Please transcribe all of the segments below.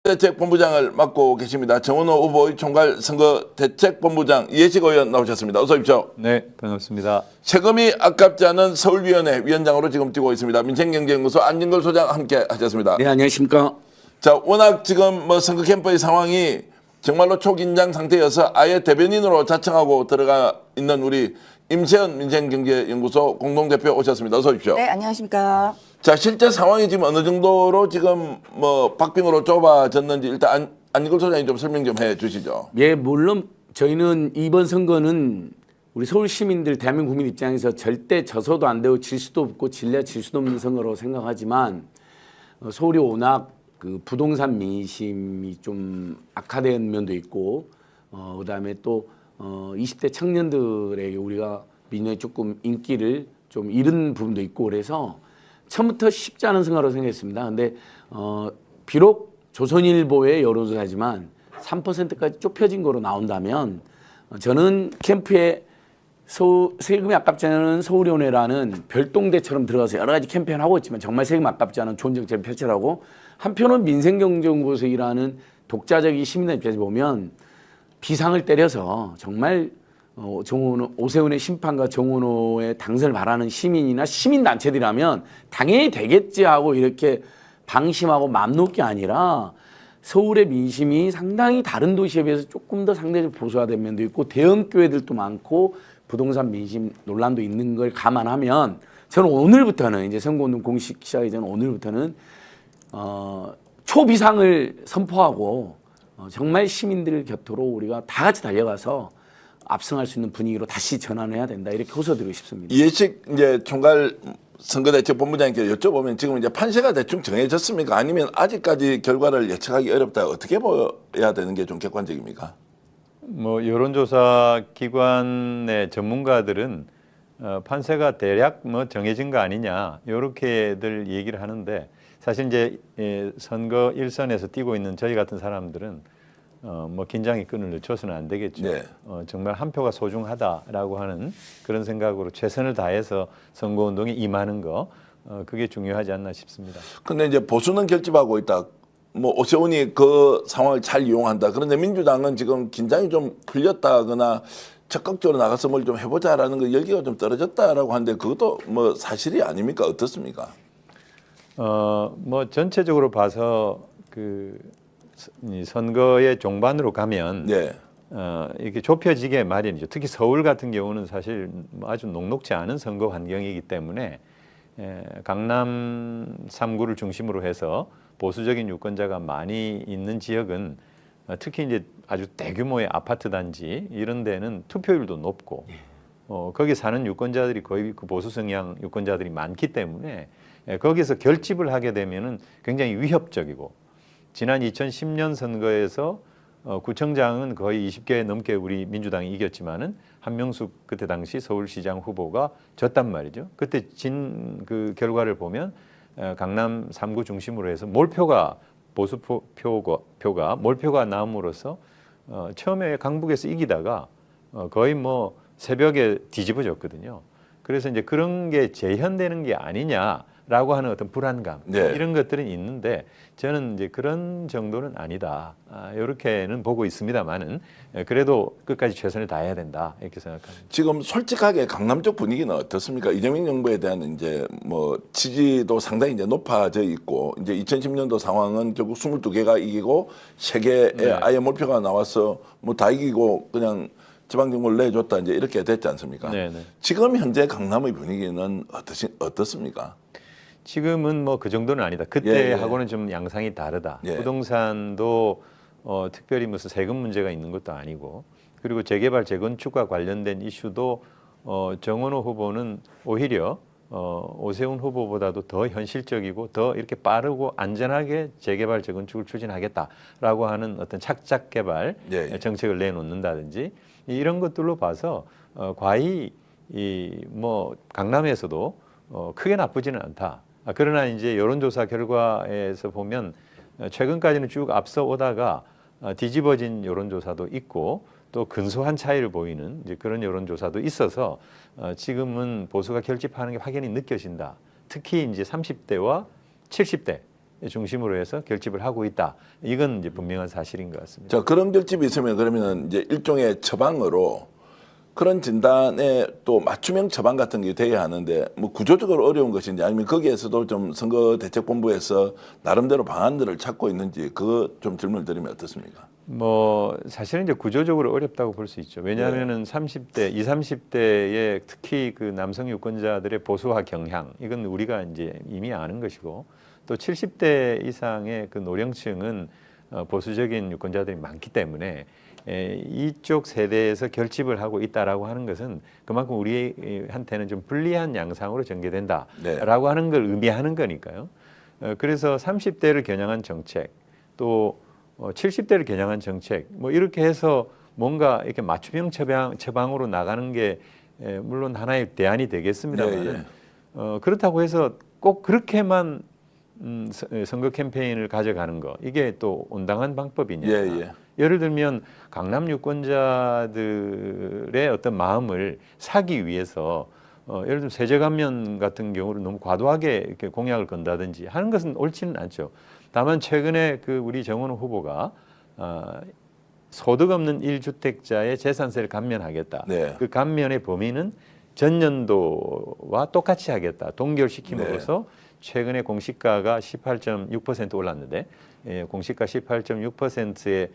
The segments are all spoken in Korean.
대책본부장을 맡고 계십니다. 정원호 후보의 총괄 선거 대책본부장 이해식 의원 나오셨습니다. 어서 오십시오. 네, 반갑습니다. 세금이 아깝지 않은 서울위원회 위원장으로 지금 뛰고 있습니다. 민생경제연구소 안진걸 소장 함께 하셨습니다. 네, 안녕하십니까. 자, 워낙 지금 선거 캠프의 상황이 정말로 초긴장 상태여서 아예 대변인으로 자청하고 들어가 있는 우리 임세연 민생경제연구소 공동대표 오셨습니다. 어서 오십시오. 네, 안녕하십니까. 자, 실제 상황이 지금 어느 정도로 지금 박빙으로 좁아졌는지 일단 안진걸 소장이 좀 설명 좀 해주시죠. 예, 물론 저희는 이번 선거는 우리 서울 시민들, 대한민국 국민 입장에서 절대 져서도 안 되고 질 수도 없고 질래야 질 수도 없는 선거로 생각하지만 서울이 워낙 그 부동산 민심이 좀 악화된 면도 있고 그다음에 또 20대 청년들에게 우리가 민주당이 조금 인기를 좀 잃은 부분도 있고 그래서 처음부터 쉽지 않은 선거로 생각했습니다. 근데 비록 조선일보의 여론조사지만 3%까지 좁혀진 거로 나온다면 저는 캠프에 세금이 아깝지 않은 서울위원회라는 별동대처럼 들어가서 여러 가지 캠페인을 하고 있지만 정말 세금 아깝지 않은 좋은 정책을 펼쳐라고 한편은 민생경제연구소에서 일하는 독자적인 시민들 입장에서 보면 비상을 때려서 정말 오세훈의 심판과 정원호의 당선을 바라는 시민이나 시민단체들이라면 당연히 되겠지 하고 이렇게 방심하고 맘 놓기 아니라 서울의 민심이 상당히 다른 도시에 비해서 조금 더 상대적으로 보수화된 면도 있고 대형 교회들도 많고 부동산 민심 논란도 있는 걸 감안하면 저는 오늘부터는 이제 선거운동 공식 시작하기 전 오늘부터는 초비상을 선포하고 정말 시민들 곁으로 우리가 다 같이 달려가서 압승할 수 있는 분위기로 다시 전환해야 된다 이렇게 호소드리고 싶습니다. 이해식 이제 총괄 선거대책본부장님께 여쭤보면 지금 이제 판세가 대충 정해졌습니까? 아니면 아직까지 결과를 예측하기 어렵다. 어떻게 보여야 되는 게 좀 객관적입니까? 여론조사 기관의 전문가들은 판세가 대략 정해진 거 아니냐 이렇게들 얘기를 하는데 사실 이제 선거 일선에서 뛰고 있는 저희 같은 사람들은 긴장의 끈을 늦춰서는 안 되겠죠. 네. 정말 한 표가 소중하다라고 하는 그런 생각으로 최선을 다해서 선거운동에 임하는 거 그게 중요하지 않나 싶습니다. 근데 이제 보수는 결집하고 있다. 오세훈이 그 상황을 잘 이용한다. 그런데 민주당은 지금 긴장이 좀 풀렸다거나 적극적으로 나가서 뭘 좀 해보자라는 거 열기가 좀 떨어졌다라고 하는데 그것도 사실이 아닙니까? 어떻습니까? 전체적으로 봐서 이 선거의 종반으로 가면 네. 이렇게 좁혀지게 마련이죠. 특히 서울 같은 경우는 사실 아주 녹록지 않은 선거 환경이기 때문에 강남 3구를 중심으로 해서 보수적인 유권자가 많이 있는 지역은 특히 이제 아주 대규모의 아파트 단지 이런 데는 투표율도 높고 거기 사는 유권자들이 거의 그 보수 성향 유권자들이 많기 때문에 거기서 결집을 하게 되면은 굉장히 위협적이고 지난 2010년 선거에서 구청장은 거의 20개 넘게 우리 민주당이 이겼지만은 한명숙 그때 당시 서울시장 후보가 졌단 말이죠. 그때 진 그 결과를 보면 강남 3구 중심으로 해서 몰표가 보수 표가 몰표가 나옴으로써 처음에 강북에서 이기다가 거의 새벽에 뒤집어졌거든요. 그래서 이제 그런 게 재현되는 게 아니냐라고 하는 어떤 불안감 네. 이런 것들은 있는데 저는 이제 그런 정도는 아니다. 이렇게는 보고 있습니다만은 그래도 끝까지 최선을 다해야 된다 이렇게 생각합니다. 지금 솔직하게 강남 쪽 분위기는 어떻습니까? 이재명 정부에 대한 이제 지지도 상당히 이제 높아져 있고 이제 2010년도 상황은 결국 22개가 이기고 3개에 네. 아예 몰표가 나와서 다 이기고 그냥 지방정부를 내줬다 이제 이렇게 됐지 않습니까? 네네. 지금 현재 강남의 분위기는 어떻습니까? 지금은 그 정도는 아니다. 그때하고는 좀 양상이 다르다. 예. 부동산도 특별히 무슨 세금 문제가 있는 것도 아니고 그리고 재개발 재건축과 관련된 이슈도 정원호 후보는 오히려 오세훈 후보보다도 더 현실적이고 더 이렇게 빠르고 안전하게 재개발 재건축을 추진하겠다라고 하는 어떤 착작 개발 예. 정책을 내놓는다든지 이런 것들로 봐서 과히 강남에서도 크게 나쁘지는 않다. 그러나 이제 여론조사 결과에서 보면 최근까지는 쭉 앞서 오다가 뒤집어진 여론조사도 있고 또 근소한 차이를 보이는 이제 그런 여론조사도 있어서 지금은 보수가 결집하는 게 확연히 느껴진다. 특히 이제 30대와 70대 중심으로 해서 결집을 하고 있다. 이건 이제 분명한 사실인 것 같습니다. 자, 그런 결집이 있으면 그러면은 이제 일종의 처방으로 그런 진단에 또 맞춤형 처방 같은 게 돼야 하는데 뭐 구조적으로 어려운 것인지 아니면 거기에서도 좀 선거대책본부에서 나름대로 방안들을 찾고 있는지 그거 좀 질문을 드리면 어떻습니까? 뭐 사실은 이제 구조적으로 어렵다고 볼 수 있죠. 왜냐하면은 30대, 20, 30대의 특히 그 남성 유권자들의 보수화 경향 이건 우리가 이제 이미 아는 것이고 또 70대 이상의 그 노령층은 보수적인 유권자들이 많기 때문에 이쪽 세대에서 결집을 하고 있다라고 하는 것은 그만큼 우리한테는 좀 불리한 양상으로 전개된다라고 하는 걸 의미하는 거니까요. 그래서 30대를 겨냥한 정책 또 70대를 겨냥한 정책 뭐 이렇게 해서 뭔가 이렇게 맞춤형 처방으로 나가는 게 물론 하나의 대안이 되겠습니다만 그렇다고 해서 꼭 그렇게만 선거 캠페인을 가져가는 거 이게 또 온당한 방법이냐. 예를 들면 강남 유권자들의 어떤 마음을 사기 위해서 예를 들면 세제 감면 같은 경우를 너무 과도하게 이렇게 공약을 건다든지 하는 것은 옳지는 않죠. 다만 최근에 그 우리 정원호 후보가 소득 없는 1주택자의 재산세를 감면하겠다. 그 감면의 범위는 전년도와 똑같이 하겠다. 동결시킴으로써 최근에 공시가가 18.6% 올랐는데 공시가 18.6%에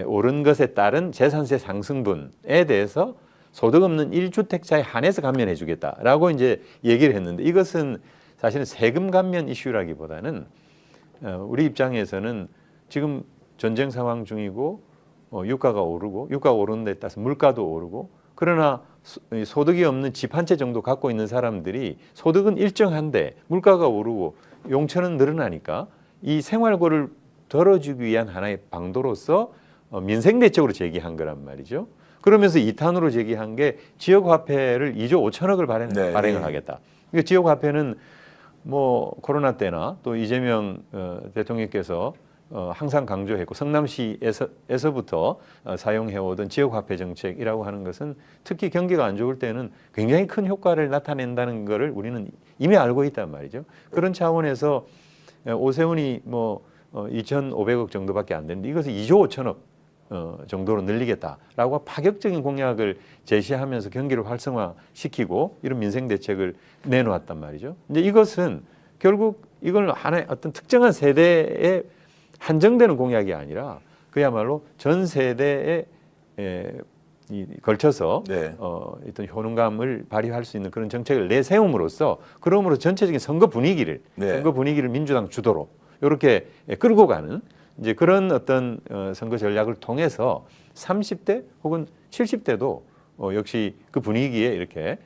오른 것에 따른 재산세 상승분에 대해서 소득 없는 1주택자에 한해서 감면해 주겠다라고 이제 얘기를 했는데 이것은 사실은 세금 감면 이슈라기보다는 우리 입장에서는 지금 전쟁 상황 중이고 유가가 오르고 유가가 오르는 데 따라서 물가도 오르고 그러나 소득이 없는 집 한 채 정도 갖고 있는 사람들이 소득은 일정한데 물가가 오르고 용처는 늘어나니까 이 생활고를 덜어주기 위한 하나의 방도로서 민생대책으로 제기한 거란 말이죠. 그러면서 2탄으로 제기한 게 지역화폐를 2조 5천억을 발행을 하겠다. 그러니까 지역화폐는 뭐 코로나 때나 또 이재명 대통령께서 항상 강조했고 성남시에서부터 사용해오던 지역화폐 정책이라고 하는 것은 특히 경기가 안 좋을 때는 굉장히 큰 효과를 나타낸다는 것을 우리는 이미 알고 있단 말이죠. 그런 차원에서 오세훈이 뭐 2,500억 정도밖에 안 되는데 이것을 2조 5천억 정도로 늘리겠다라고 파격적인 공약을 제시하면서 경기를 활성화시키고 이런 민생 대책을 내놓았단 말이죠. 이제 이것은 결국 이걸 하나의 어떤 특정한 세대에 한정되는 공약이 아니라 그야말로 전 세대에 걸쳐서 어떤 효능감을 발휘할 수 있는 그런 정책을 내세움으로써 그러므로 전체적인 선거 분위기를 민주당 주도로 이렇게 끌고 가는 이제 그런 어떤 선거 전략을 통해서 30대 혹은 70대도 역시 그 분위기에 이렇게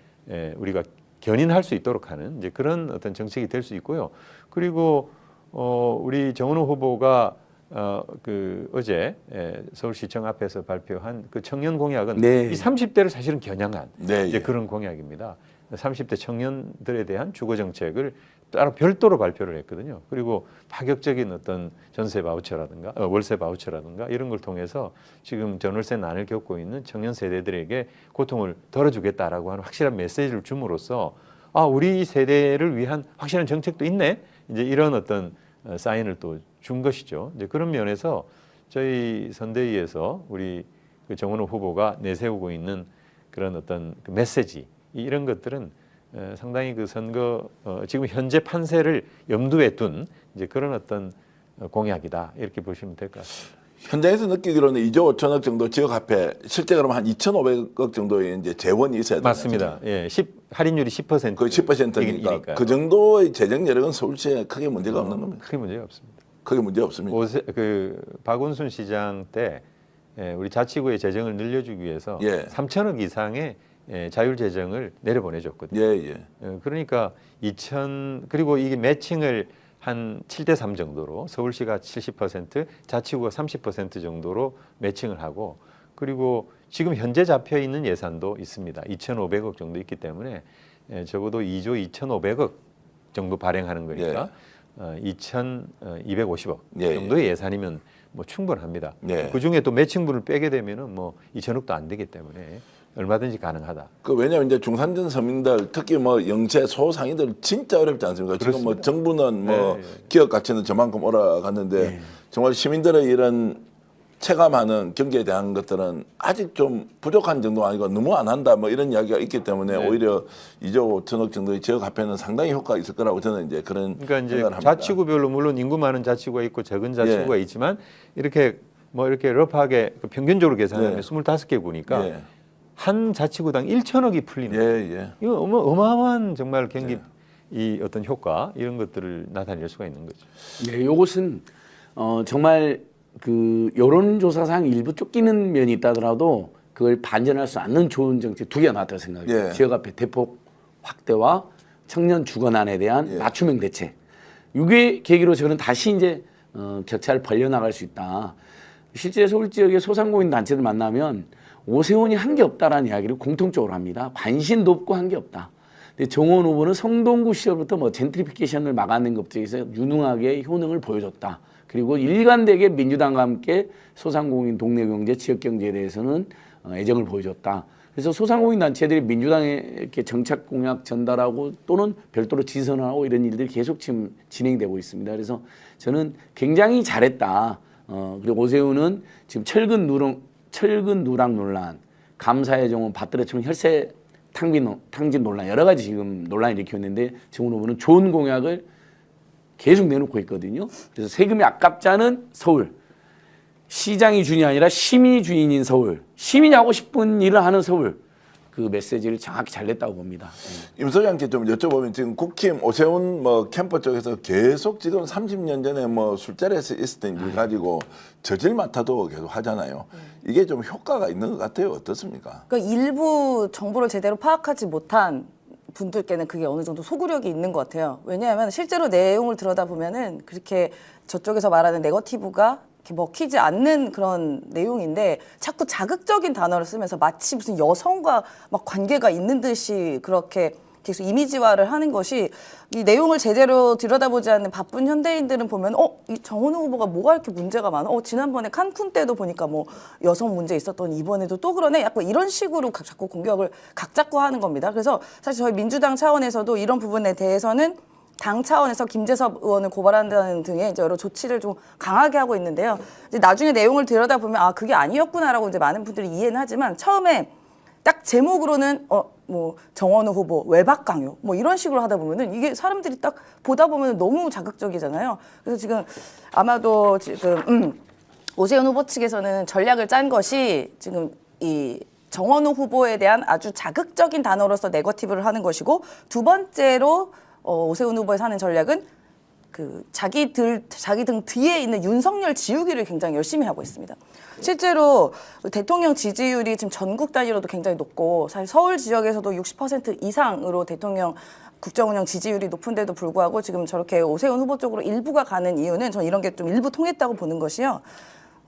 우리가 견인할 수 있도록 하는 이제 그런 어떤 정책이 될 수 있고요. 그리고 우리 정은호 후보가 어제 서울시청 앞에서 발표한 그 청년 공약은 이 30대를 사실은 겨냥한 이제 그런 공약입니다. 30대 청년들에 대한 주거 정책을 따로 별도로 발표를 했거든요. 그리고 파격적인 어떤 전세 바우처라든가 월세 바우처라든가 이런 걸 통해서 지금 전월세 난을 겪고 있는 청년 세대들에게 고통을 덜어주겠다라고 하는 확실한 메시지를 줌으로써 우리 세대를 위한 확실한 정책도 있네. 이제 이런 어떤 사인을 또 준 것이죠. 이제 그런 면에서 저희 선대위에서 우리 그 정은호 후보가 내세우고 있는 그런 어떤 그 메시지 이런 것들은 상당히 그 선거 지금 현재 판세를 염두에 둔 이제 그런 어떤 공약이다 이렇게 보시면 될 것 같습니다. 현장에서 느끼기로는 2조 5천억 정도 지역화폐 실제 그러면 한 2,500억 정도의 이제 재원이 있어야 됩니다. 맞습니다. 예, 할인율이 10% 거의 10%니까 그 정도의 재정 여력은 서울시에 크게 문제가 없는 겁니다. 크게 문제가 없습니다. 크게 문제 없습니다. 박원순 시장 때 우리 자치구의 재정을 늘려주기 위해서 3천억 이상의 자율 재정을 내려보내줬거든요. 그러니까 그리고 이게 매칭을 한 7대3 정도로 서울시가 70%, 자치구가 30% 정도로 매칭을 하고 그리고 지금 현재 잡혀 있는 예산도 있습니다. 2,500억 정도 있기 때문에 적어도 2조 2,500억 정도 발행하는 거니까 2,250억 정도의 예산이면 뭐 충분합니다. 그 중에 또 매칭분을 빼게 되면은 뭐 2천억도 안 되기 때문에 얼마든지 가능하다. 그 왜냐하면 이제 중산층 서민들 특히 뭐 영세 소상인들 진짜 어렵지 않습니까? 지금 뭐 정부는 뭐 네. 기업 가치는 저만큼 올라갔는데 정말 시민들의 이런 체감하는 경제에 대한 것들은 아직 좀 부족한 정도 아니고 너무 안 한다 뭐 이런 이야기가 있기 때문에 오히려 2조 5천억 정도의 지역 화폐는 상당히 효과가 있을 거라고 저는 이제 그런 그러니까 이제 생각을 합니다. 자치구별로 물론 인구 많은 자치구가 있고 적은 자치구가 있지만 이렇게 뭐 이렇게 러프하게 평균적으로 계산하면 25개 구니까 예. 한 자치구당 1천억이 풀리는 예, 거예요. 예. 이거 어마어마한 정말 경기 이 어떤 효과 이런 것들을 나타낼 수가 있는 거죠. 네, 요것은 정말 그 여론조사상 일부 쫓기는 면이 있다더라도 그걸 반전할 수 않는 좋은 정책 두 개가 나왔다고 생각해요. 예. 지역 화폐 대폭 확대와 청년 주거난에 대한 맞춤형 대책. 이게 계기로 저는 다시 이제 격차를 벌려나갈 수 있다. 실제 서울 지역의 소상공인 단체들 만나면 오세훈이 한 게 없다라는 이야기를 공통적으로 합니다. 관심도 없고 한 게 없다. 근데 정원 후보는 성동구 시절부터 뭐 젠트리피케이션을 막아낸 것에서 유능하게 효능을 보여줬다. 그리고 일관되게 민주당과 함께 소상공인 동네 경제, 지역 경제에 대해서는 애정을 보여줬다. 그래서 소상공인 단체들이 민주당에 이렇게 정책 공약 전달하고 또는 별도로 지선하고 이런 일들이 계속 지금 진행되고 있습니다. 그래서 저는 굉장히 잘했다. 그리고 오세훈은 지금 철근 누락 논란, 감사의 정원 받들어치면 혈세 탕진 논란 여러 가지 지금 논란이 일으키고 있는데 정원 후보는 좋은 공약을 계속 내놓고 있거든요. 그래서 세금이 아깝지 않은 서울, 시장이 주인이 아니라 시민이 주인인 서울, 시민이 하고 싶은 일을 하는 서울, 그 메시지를 정확히 잘 냈다고 봅니다. 임 소장님께 좀 여쭤보면 지금 국힘 오세훈 뭐 캠프 쪽에서 계속 지금 30년 전에 뭐 술자리에서 있었던 일 가지고 저질 맡아도 계속 하잖아요. 이게 좀 효과가 있는 것 같아요. 어떻습니까? 그러니까 일부 정보를 제대로 파악하지 못한 분들께는 그게 어느 정도 소구력이 있는 것 같아요. 왜냐하면 실제로 내용을 들여다보면은 그렇게 저쪽에서 말하는 네거티브가 이렇게 먹히지 않는 그런 내용인데 자꾸 자극적인 단어를 쓰면서 마치 무슨 여성과 막 관계가 있는 듯이 그렇게 계속 이미지화를 하는 것이 이 내용을 제대로 들여다보지 않는 바쁜 현대인들은 보면 이 정원우 후보가 뭐가 이렇게 문제가 많아? 지난번에 칸쿤 때도 보니까 뭐 여성 문제 있었더니 이번에도 또 그러네? 약간 이런 식으로 자꾸 공격을 각 잡고 하는 겁니다. 그래서 사실 저희 민주당 차원에서도 이런 부분에 대해서는 당 차원에서 김재섭 의원을 고발한다는 등의 이제 여러 조치를 좀 강하게 하고 있는데요. 이제 나중에 내용을 들여다보면 그게 아니었구나라고 이제 많은 분들이 이해는 하지만 처음에 딱 제목으로는 뭐 정원우 후보 외박 강요 뭐 이런 식으로 하다 보면은 이게 사람들이 딱 보다 보면 너무 자극적이잖아요. 그래서 지금 아마도 지금 오세훈 후보 측에서는 전략을 짠 것이 지금 이 정원우 후보에 대한 아주 자극적인 단어로서 네거티브를 하는 것이고 두 번째로 오세훈 후보에서 하는 전략은 그 자기 등 뒤에 있는 윤석열 지우기를 굉장히 열심히 하고 있습니다. 실제로 대통령 지지율이 지금 전국 단위로도 굉장히 높고 사실 서울 지역에서도 60% 이상으로 대통령 국정운영 지지율이 높은데도 불구하고 지금 저렇게 오세훈 후보 쪽으로 일부가 가는 이유는 저는 이런 게 좀 일부 통했다고 보는 것이요.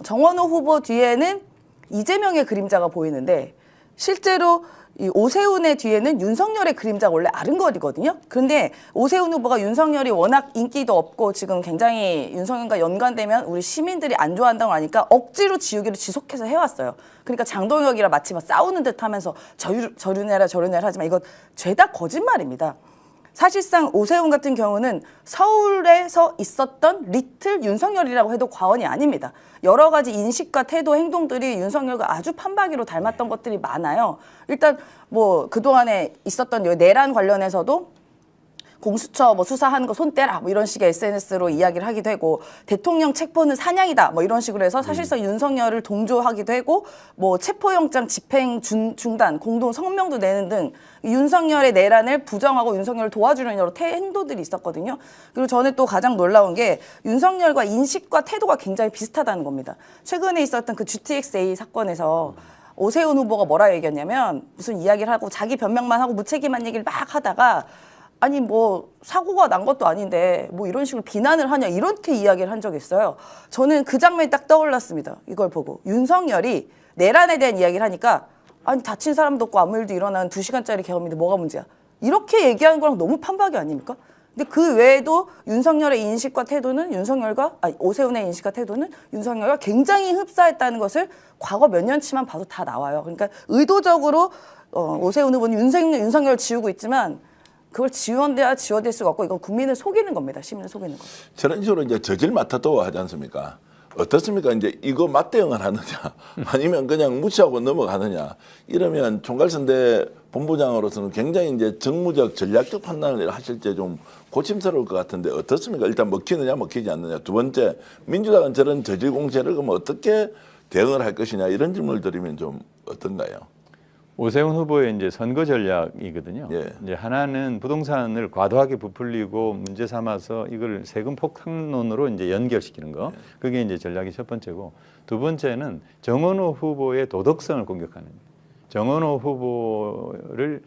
정원호 후보 뒤에는 이재명의 그림자가 보이는데 실제로 이 오세훈의 뒤에는 윤석열의 그림자가 원래 아른거리거든요. 그런데 오세훈 후보가 윤석열이 워낙 인기도 없고 지금 굉장히 윤석열과 연관되면 우리 시민들이 안 좋아한다고 하니까 억지로 지우기를 지속해서 해왔어요. 그러니까 장동혁이랑 마치 막 싸우는 듯 하면서 저륜해라 하지만 이건 죄다 거짓말입니다. 사실상 오세훈 같은 경우는 서울에서 있었던 리틀 윤석열이라고 해도 과언이 아닙니다. 여러 가지 인식과 태도, 행동들이 윤석열과 아주 판박이로 닮았던 것들이 많아요. 일단 뭐 그동안에 있었던 내란 관련해서도 공수처 뭐 수사하는 거 손 떼라 뭐 이런 식의 SNS로 이야기를 하기도 하고 대통령 체포는 사냥이다 뭐 이런 식으로 해서 사실상 윤석열을 동조하기도 하고 뭐 체포영장 집행 중단 공동 성명도 내는 등 윤석열의 내란을 부정하고 윤석열을 도와주는 여러 행동들이 있었거든요. 그리고 저는 또 가장 놀라운 게 윤석열과 인식과 태도가 굉장히 비슷하다는 겁니다. 최근에 있었던 그 GTX-A 사건에서 오세훈 후보가 뭐라 얘기했냐면 무슨 이야기를 하고 자기 변명만 하고 무책임한 얘기를 막 하다가 아니 뭐 사고가 난 것도 아닌데 뭐 이런 식으로 비난을 하냐 이렇게 이야기를 한 적이 있어요. 저는 그 장면이 딱 떠올랐습니다. 이걸 보고 윤석열이 내란에 대한 이야기를 하니까 아니 다친 사람도 없고 아무 일도 일어나는 2시간짜리 계엄인데 뭐가 문제야. 이렇게 얘기하는 거랑 너무 판박이 아닙니까? 근데 그 외에도 윤석열의 인식과 태도는 오세훈의 인식과 태도는 윤석열과 굉장히 흡사했다는 것을 과거 몇 년치만 봐도 다 나와요. 그러니까 의도적으로 오세훈 후보는 윤석열을 지우고 있지만 그걸 지워야 지워질 수가 없고 이건 국민을 속이는 겁니다. 시민을 속이는 거. 저런 식으로 이제 저질 맡아도 하지 않습니까? 어떻습니까? 이제 이거 맞대응을 하느냐, 아니면 그냥 무시하고 넘어가느냐. 이러면 총괄선대 본부장으로서는 굉장히 이제 정무적, 전략적 판단을 하실 때 좀 고심스러울 것 같은데 어떻습니까? 일단 먹히느냐, 먹히지 않느냐. 두 번째, 민주당은 저런 저질 공세를 그럼 어떻게 대응을 할 것이냐 이런 질문을 드리면 좀 어떤가요? 오세훈 후보의 이제 선거 전략이거든요. 예. 이제 하나는 부동산을 과도하게 부풀리고 문제 삼아서 이걸 세금 폭탄론으로 이제 연결시키는 거. 그게 이제 전략이 첫 번째고, 두 번째는 정원호 후보의 도덕성을 공격하는 거예요. 정원호 후보를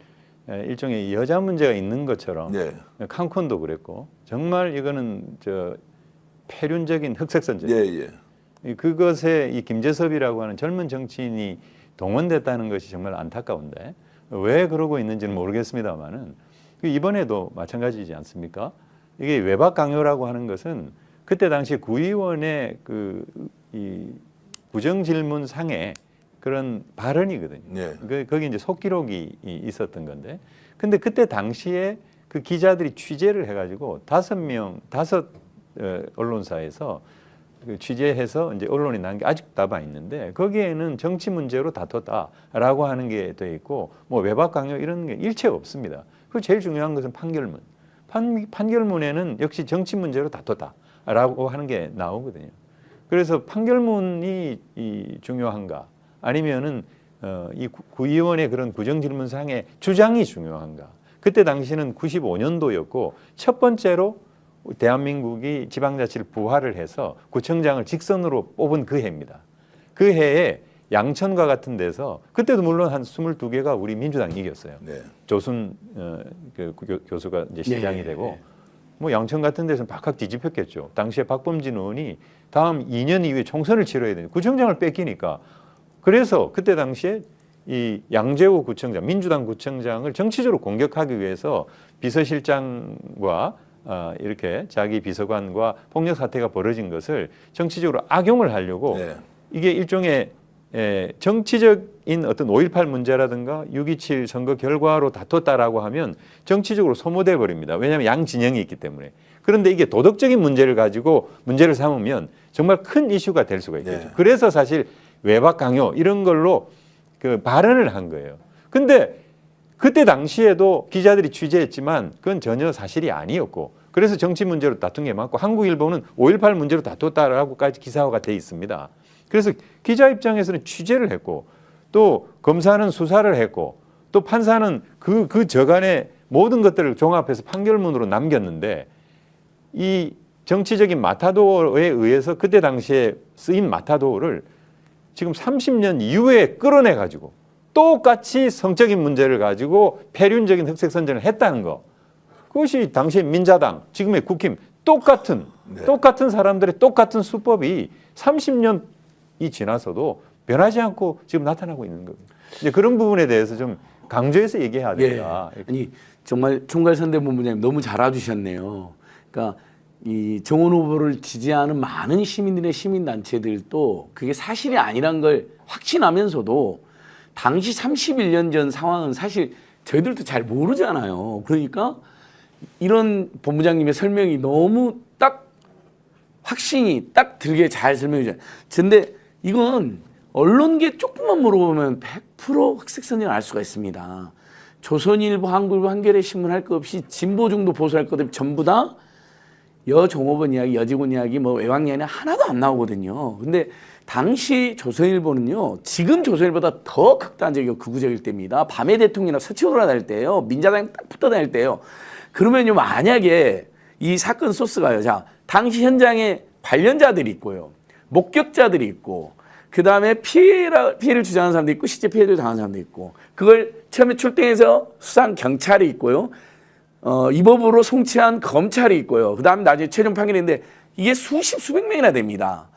일종의 여자 문제가 있는 것처럼 예. 칸쿤도 그랬고, 정말 이거는 폐륜적인 흑색선전. 예, 예. 그것에 이 김재섭이라고 하는 젊은 정치인이 동원됐다는 것이 정말 안타까운데 왜 그러고 있는지는 모르겠습니다만은 이번에도 마찬가지지 않습니까? 이게 외박 강요라고 하는 것은 그때 당시 구의원의 이 구정 질문 상에 그런 발언이거든요. 네. 거기 이제 속기록이 있었던 건데, 근데 그때 당시에 그 기자들이 취재를 해가지고 다섯 언론사에서 취재해서 이제 언론이 난 게 아직도 남아 있는데, 거기에는 정치 문제로 다퉜다라고 하는 게 돼 있고, 뭐 외박 강요 이런 게 일체 없습니다. 그 제일 중요한 것은 판결문. 판결문에는 역시 정치 문제로 다퉜다라고 하는 게 나오거든요. 그래서 판결문이 중요한가, 아니면은 이 구의원의 그런 구정질문상의 주장이 중요한가. 그때 당시는 95년도였고 첫 번째로 대한민국이 지방자치를 부활을 해서 구청장을 직선으로 뽑은 그 해입니다. 그 해에 양천과 같은 데서, 그때도 물론 한 22개가 우리 민주당이 이겼어요. 네. 조순 교수가 이제 시장이 되고, 뭐 양천 같은 데서는 박학 뒤집혔겠죠. 당시에 박범진 의원이 다음 2년 이후에 총선을 치러야 되는 구청장을 뺏기니까, 그래서 그때 당시에 이 양재호 구청장, 민주당 구청장을 정치적으로 공격하기 위해서 비서실장과 이렇게 자기 비서관과 폭력 사태가 벌어진 것을 정치적으로 악용을 하려고, 네. 이게 일종의 정치적인 어떤 5.18 문제라든가 6.27 선거 결과로 다퉜다라고 하면 정치적으로 소모돼 버립니다. 왜냐하면 양 진영이 있기 때문에. 그런데 이게 도덕적인 문제를 가지고 문제를 삼으면 정말 큰 이슈가 될 수가 있겠죠. 네. 그래서 사실 외박 강요 이런 걸로 그 발언을 한 거예요. 근데 그때 당시에도 기자들이 취재했지만 그건 전혀 사실이 아니었고, 그래서 정치 문제로 다툰 게 맞고, 한국일보는 5.18 문제로 다퉜다라고까지 기사화가 돼 있습니다. 그래서 기자 입장에서는 취재를 했고, 또 검사는 수사를 했고, 또 판사는 그 저간의 모든 것들을 종합해서 판결문으로 남겼는데, 이 정치적인 마타도어에 의해서 그때 당시에 쓰인 마타도어를 지금 30년 이후에 끌어내가지고 똑같이 성적인 문제를 가지고 폐륜적인 흑색선전을 했다는 거. 그것이 당시에 민자당, 지금의 국힘 똑같은 사람들의 똑같은 수법이 30년이 지나서도 변하지 않고 지금 나타나고 있는 거예요. 이제 그런 부분에 대해서 좀 강조해서 얘기해야 된다. 예. 아니 정말 총괄선대본부장님 너무 잘 와주셨네요. 그러니까 이 정원 후보를 지지하는 많은 시민들의 시민단체들도 그게 사실이 아니란 걸 확신하면서도 당시 31년 전 상황은 사실 저희들도 잘 모르잖아요. 그러니까 이런 본부장님의 설명이 너무 딱 확신이 딱 들게 잘 설명해 주잖아요. 근데 이건 언론계 조금만 물어보면 100% 흑색선전을 알 수가 있습니다. 조선일보, 한국일보, 한겨레 신문 할 것 없이 진보 중도 보수 할 것 없이 전부 다 여종업원 이야기, 여직원 이야기, 뭐 외곽 이야기 하나도 안 나오거든요. 근데 당시 조선일보는요, 지금 조선일보다 더 극단적이고 극우적일 때입니다. 밤에 대통령이나 서치 돌아다닐 때예요. 민자당이 딱 붙어 다닐 때예요. 그러면요, 만약에 이 사건 소스가요, 자, 당시 현장에 관련자들이 있고요, 목격자들이 있고, 그 다음에 피해를 주장하는 사람도 있고, 실제 피해를 당한 사람도 있고, 그걸 처음에 출동해서 수사한 경찰이 있고요, 이 법으로 송치한 검찰이 있고요. 그 다음에 나중에 최종 판결인데 이게 수백 명이나 됩니다.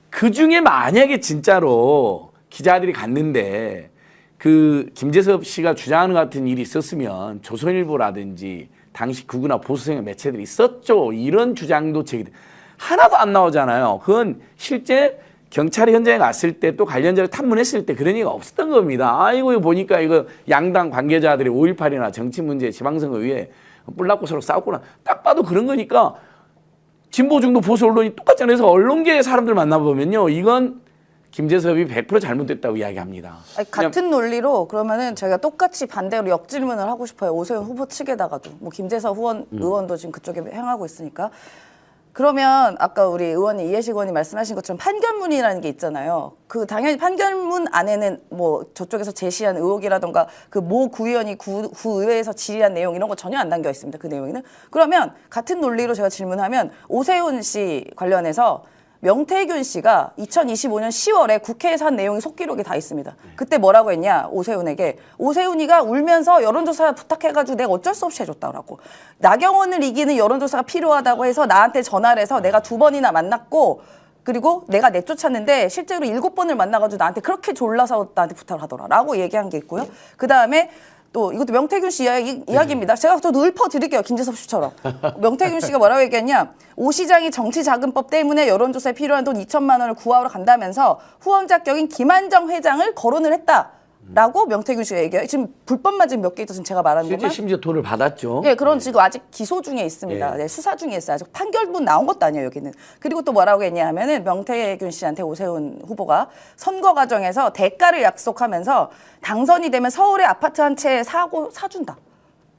그 중에 만약에 진짜로 기자들이 갔는데 그 김재섭 씨가 주장하는 것 같은 일이 있었으면 조선일보라든지 당시 극우나 보수성의 매체들이 있었죠. 이런 주장도 제기 하나도 안 나오잖아요. 그건 실제 경찰이 현장에 갔을 때 또 관련자를 탐문했을 때 그런 얘기가 없었던 겁니다. 아이고 이거 보니까 이거 양당 관계자들이 5.18이나 정치 문제, 지방선거 위에 뿔났고 서로 싸웠구나. 딱 봐도 그런 거니까 진보 중도 보수 언론이 똑같잖아요. 그래서 언론계의 사람들 만나보면요. 이건 김재섭이 100% 잘못됐다고 이야기합니다. 아니, 같은 논리로 그러면은 저희가 똑같이 반대로 역질문을 하고 싶어요. 오세훈 후보 측에다가도. 뭐 김재섭 의원도 지금 그쪽에 행하고 있으니까. 그러면 아까 우리 의원님 이해식 의원님 말씀하신 것처럼 판결문이라는 게 있잖아요. 그 당연히 판결문 안에는 뭐 저쪽에서 제시한 의혹이라던가 그 모 구의원이 구의회에서 질의한 내용 이런 거 전혀 안 담겨 있습니다. 그 내용에는. 그러면 같은 논리로 제가 질문하면 오세훈 씨 관련해서 명태균 씨가 2025년 10월에 국회에서 한 내용이 속기록에 다 있습니다. 그때 뭐라고 했냐, 오세훈에게. 오세훈이가 울면서 여론조사 부탁해가지고 내가 어쩔 수 없이 해줬다고. 나경원을 이기는 여론조사가 필요하다고 해서 나한테 전화를 해서 내가 2번이나 만났고, 그리고 내가 내쫓았는데 실제로 7번을 만나가지고 나한테 그렇게 졸라서 나한테 부탁을 하더라 라고 얘기한 게 있고요. 그 다음에 또 이것도 명태균 씨 이야기입니다. 제가 또 읊어드릴게요. 김재섭 씨처럼. 명태균 씨가 뭐라고 얘기했냐. 오 시장이 정치자금법 때문에 여론조사에 필요한 돈 2천만 원을 구하러 간다면서 후원자 격인 김한정 회장을 거론을 했다라고 명태균 씨가 얘기해요. 지금 불법만 지금 몇 개 있어서 제가 말하는 실제 것만. 심지어 돈을 받았죠. 네, 그런 지금 아직 기소 중에 있습니다. 예. 네, 수사 중에 있어요. 아직 판결문 나온 것도 아니에요, 여기는. 그리고 또 뭐라고 했냐 하면은 명태균 씨한테 오세훈 후보가 선거 과정에서 대가를 약속하면서 당선이 되면 서울의 아파트 한 채 사준다.